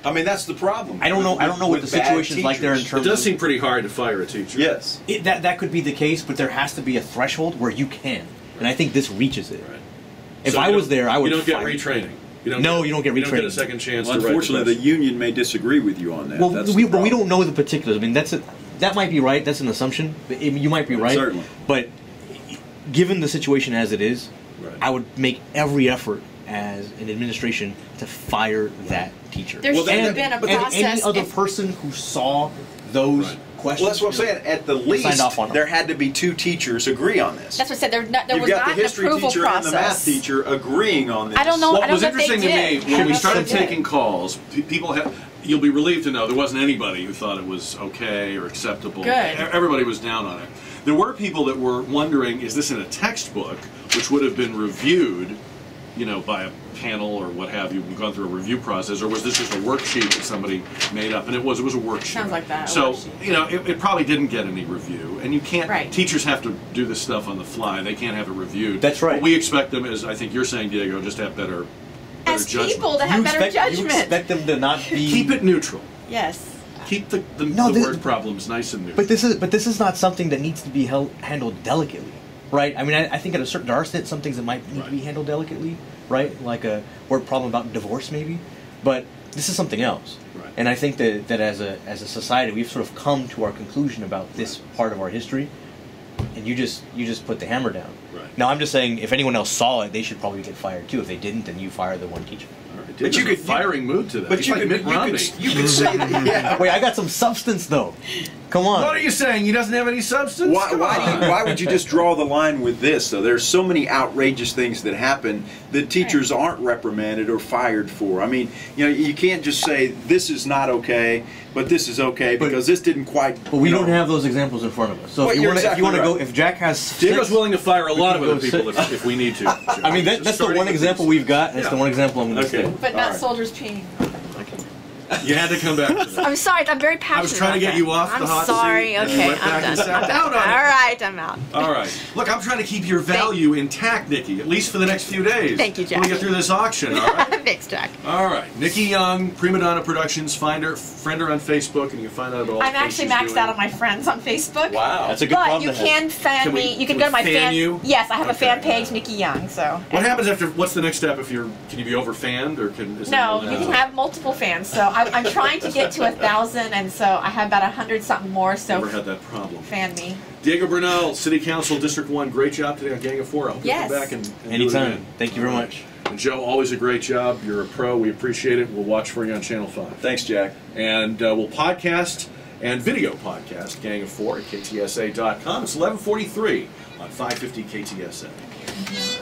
C: I mean, that's the problem.
D: I don't know what the
C: with bad
D: situation's like there in
C: teachers.
A: It
D: terms
A: does
D: of
A: seem pretty hard to fire a teacher.
C: Yes.
D: that could be the case, but there has to be a threshold where you can, and I think this reaches it.
A: Right.
D: If
A: So
D: I
A: you
D: was
A: don't-
D: there, I would.
A: You don't get
D: fire.
A: retraining.
D: You don't get
A: You don't get a
D: retraining.
A: second chance
C: Well,
A: to write
C: unfortunately,
A: the
C: the union may disagree with you on that.
D: Well,
C: That's
D: we
C: the problem.
D: don't know the particulars. I mean, that might be right. That's an assumption. You might be right.
C: Certainly.
D: But given the situation as it is,
A: Right.
D: I would make every effort as an administration to fire that teacher.
B: There should
C: then-
B: have been a
C: but
D: and
B: process.
D: any other
B: if-
D: person who saw those
A: Right.
D: questions.
C: Well, that's what I'm saying. At the least,
D: signed off on them.
C: there had to be 2 teachers agree on this.
B: That's what I said. There
C: You've
B: was
C: got
B: not
C: the
B: an
C: history
B: approval
C: teacher
B: process.
C: and the math teacher agreeing on this.
B: I don't know.
A: Well,
B: I
A: it
B: don't
A: was
B: know if they
A: interesting to me
B: did.
A: when
B: I
A: we
B: don't know
A: started
B: if they did.
A: taking calls. People have. You'll be relieved to know there wasn't anybody who thought it was okay or acceptable.
B: Good.
A: Everybody was down on it. There were people that were wondering, is this in a textbook, which would have been reviewed, by a panel or what have you, gone through a review process, or was this just a worksheet that somebody made up? And it was a worksheet.
B: Sounds like that, a
A: So,
B: worksheet.
A: it probably didn't get any review, and you can't.
B: Right.
A: Teachers have to do this stuff on the fly. They can't have it reviewed.
D: That's right.
A: But we expect them, as I think you're saying, Diego, just to have better
B: As
A: judgment.
B: people to have better
D: You
B: judgment.
D: expect them to not be.
A: Keep it neutral.
B: Yes.
A: Keep the
D: No, this-
A: word problems nice and neutral.
D: But this is not something that needs to be handled delicately, right? I mean, I think there are some things that might need to be
A: Right.
D: handled delicately, right? Like a word problem about divorce, maybe. But this is something else,
A: Right.
D: and I think that as a society, we've sort of come to our conclusion about this part of our history, and you just put the hammer down.
A: Right.
D: Now, I'm just saying, if anyone else saw it, they should probably get fired too. If they didn't, then you fire the one teacher.
A: But you
C: could-
A: could firing mood to that.
C: But
A: It's
C: you
A: like
C: could,
A: Mitt Romney.
C: you could say that. Yeah.
D: Wait, I got some substance though. Come on.
A: What are you saying? He doesn't have any substance? Come on.
C: Why would you just draw the line with this, though? There's so many outrageous things that happen that teachers aren't reprimanded or fired for. I mean, you know, you can't just say this is not okay, but this is okay because this didn't quite.
D: But we don't have those examples in front of us. So
C: Well,
D: if you
C: you're
D: want to,
C: exactly
D: go,
C: right.
D: if Jack has,
A: Diego's willing to fire a lot of
D: can
A: other
D: go
A: people
D: sit-
A: if we need to.
D: I mean, that's the one example we've got, and it's the one example I'm going to
C: Okay.
D: say.
B: But not
C: Alright.
B: soldiers peeing.
A: You had to come back to that.
B: I'm sorry. I'm very passionate.
A: I was trying to get
B: about
A: you
B: that.
A: off the
B: I'm
A: hot
B: sorry.
A: seat, and you
B: Okay,
A: went
B: I'm
A: back and
B: done.
A: sat down on it.
B: All right, I'm out.
A: All right. Look, I'm trying to keep your value intact, Nikki, at least for the next few days.
B: Thank you, Jack.
A: When we get through this auction, all right?
B: Thanks, Jack.
A: All right. Nikki Young, PrimaDonna Productions, friend her on Facebook, and you can find out about all the
B: I'm
A: things
B: actually
A: she's
B: maxed
A: doing.
B: out on my friends on Facebook.
C: Wow.
D: That's a good
B: But
D: problem
B: you
D: to have.
B: can fan
A: Can we-
B: me. You
A: can
B: can go to
A: we
B: my
A: fan you?
B: Yes, I have a
A: Okay.
B: fan page, Nikki Young. So.
A: What happens after? What's the next step if you're? Can you be overfanned or can? Is
B: No,
A: there
B: you can have multiple fans. So I'm trying to get to 1,000, and so I have about 100 something more. So
A: Never had that problem.
B: fan me.
A: Diego Bernal, City Council, District 1, great job today on Gang of Four. I hope you
B: Yes.
A: come back and do it
D: Anytime.
A: again.
D: Thank you very much.
A: And Joe, always a great job. You're a pro. We appreciate it. We'll watch for you on Channel 5.
C: Thanks, Jack.
A: And we'll podcast and video podcast Gang of Four at KTSA.com. It's 11:43 on 550 KTSA.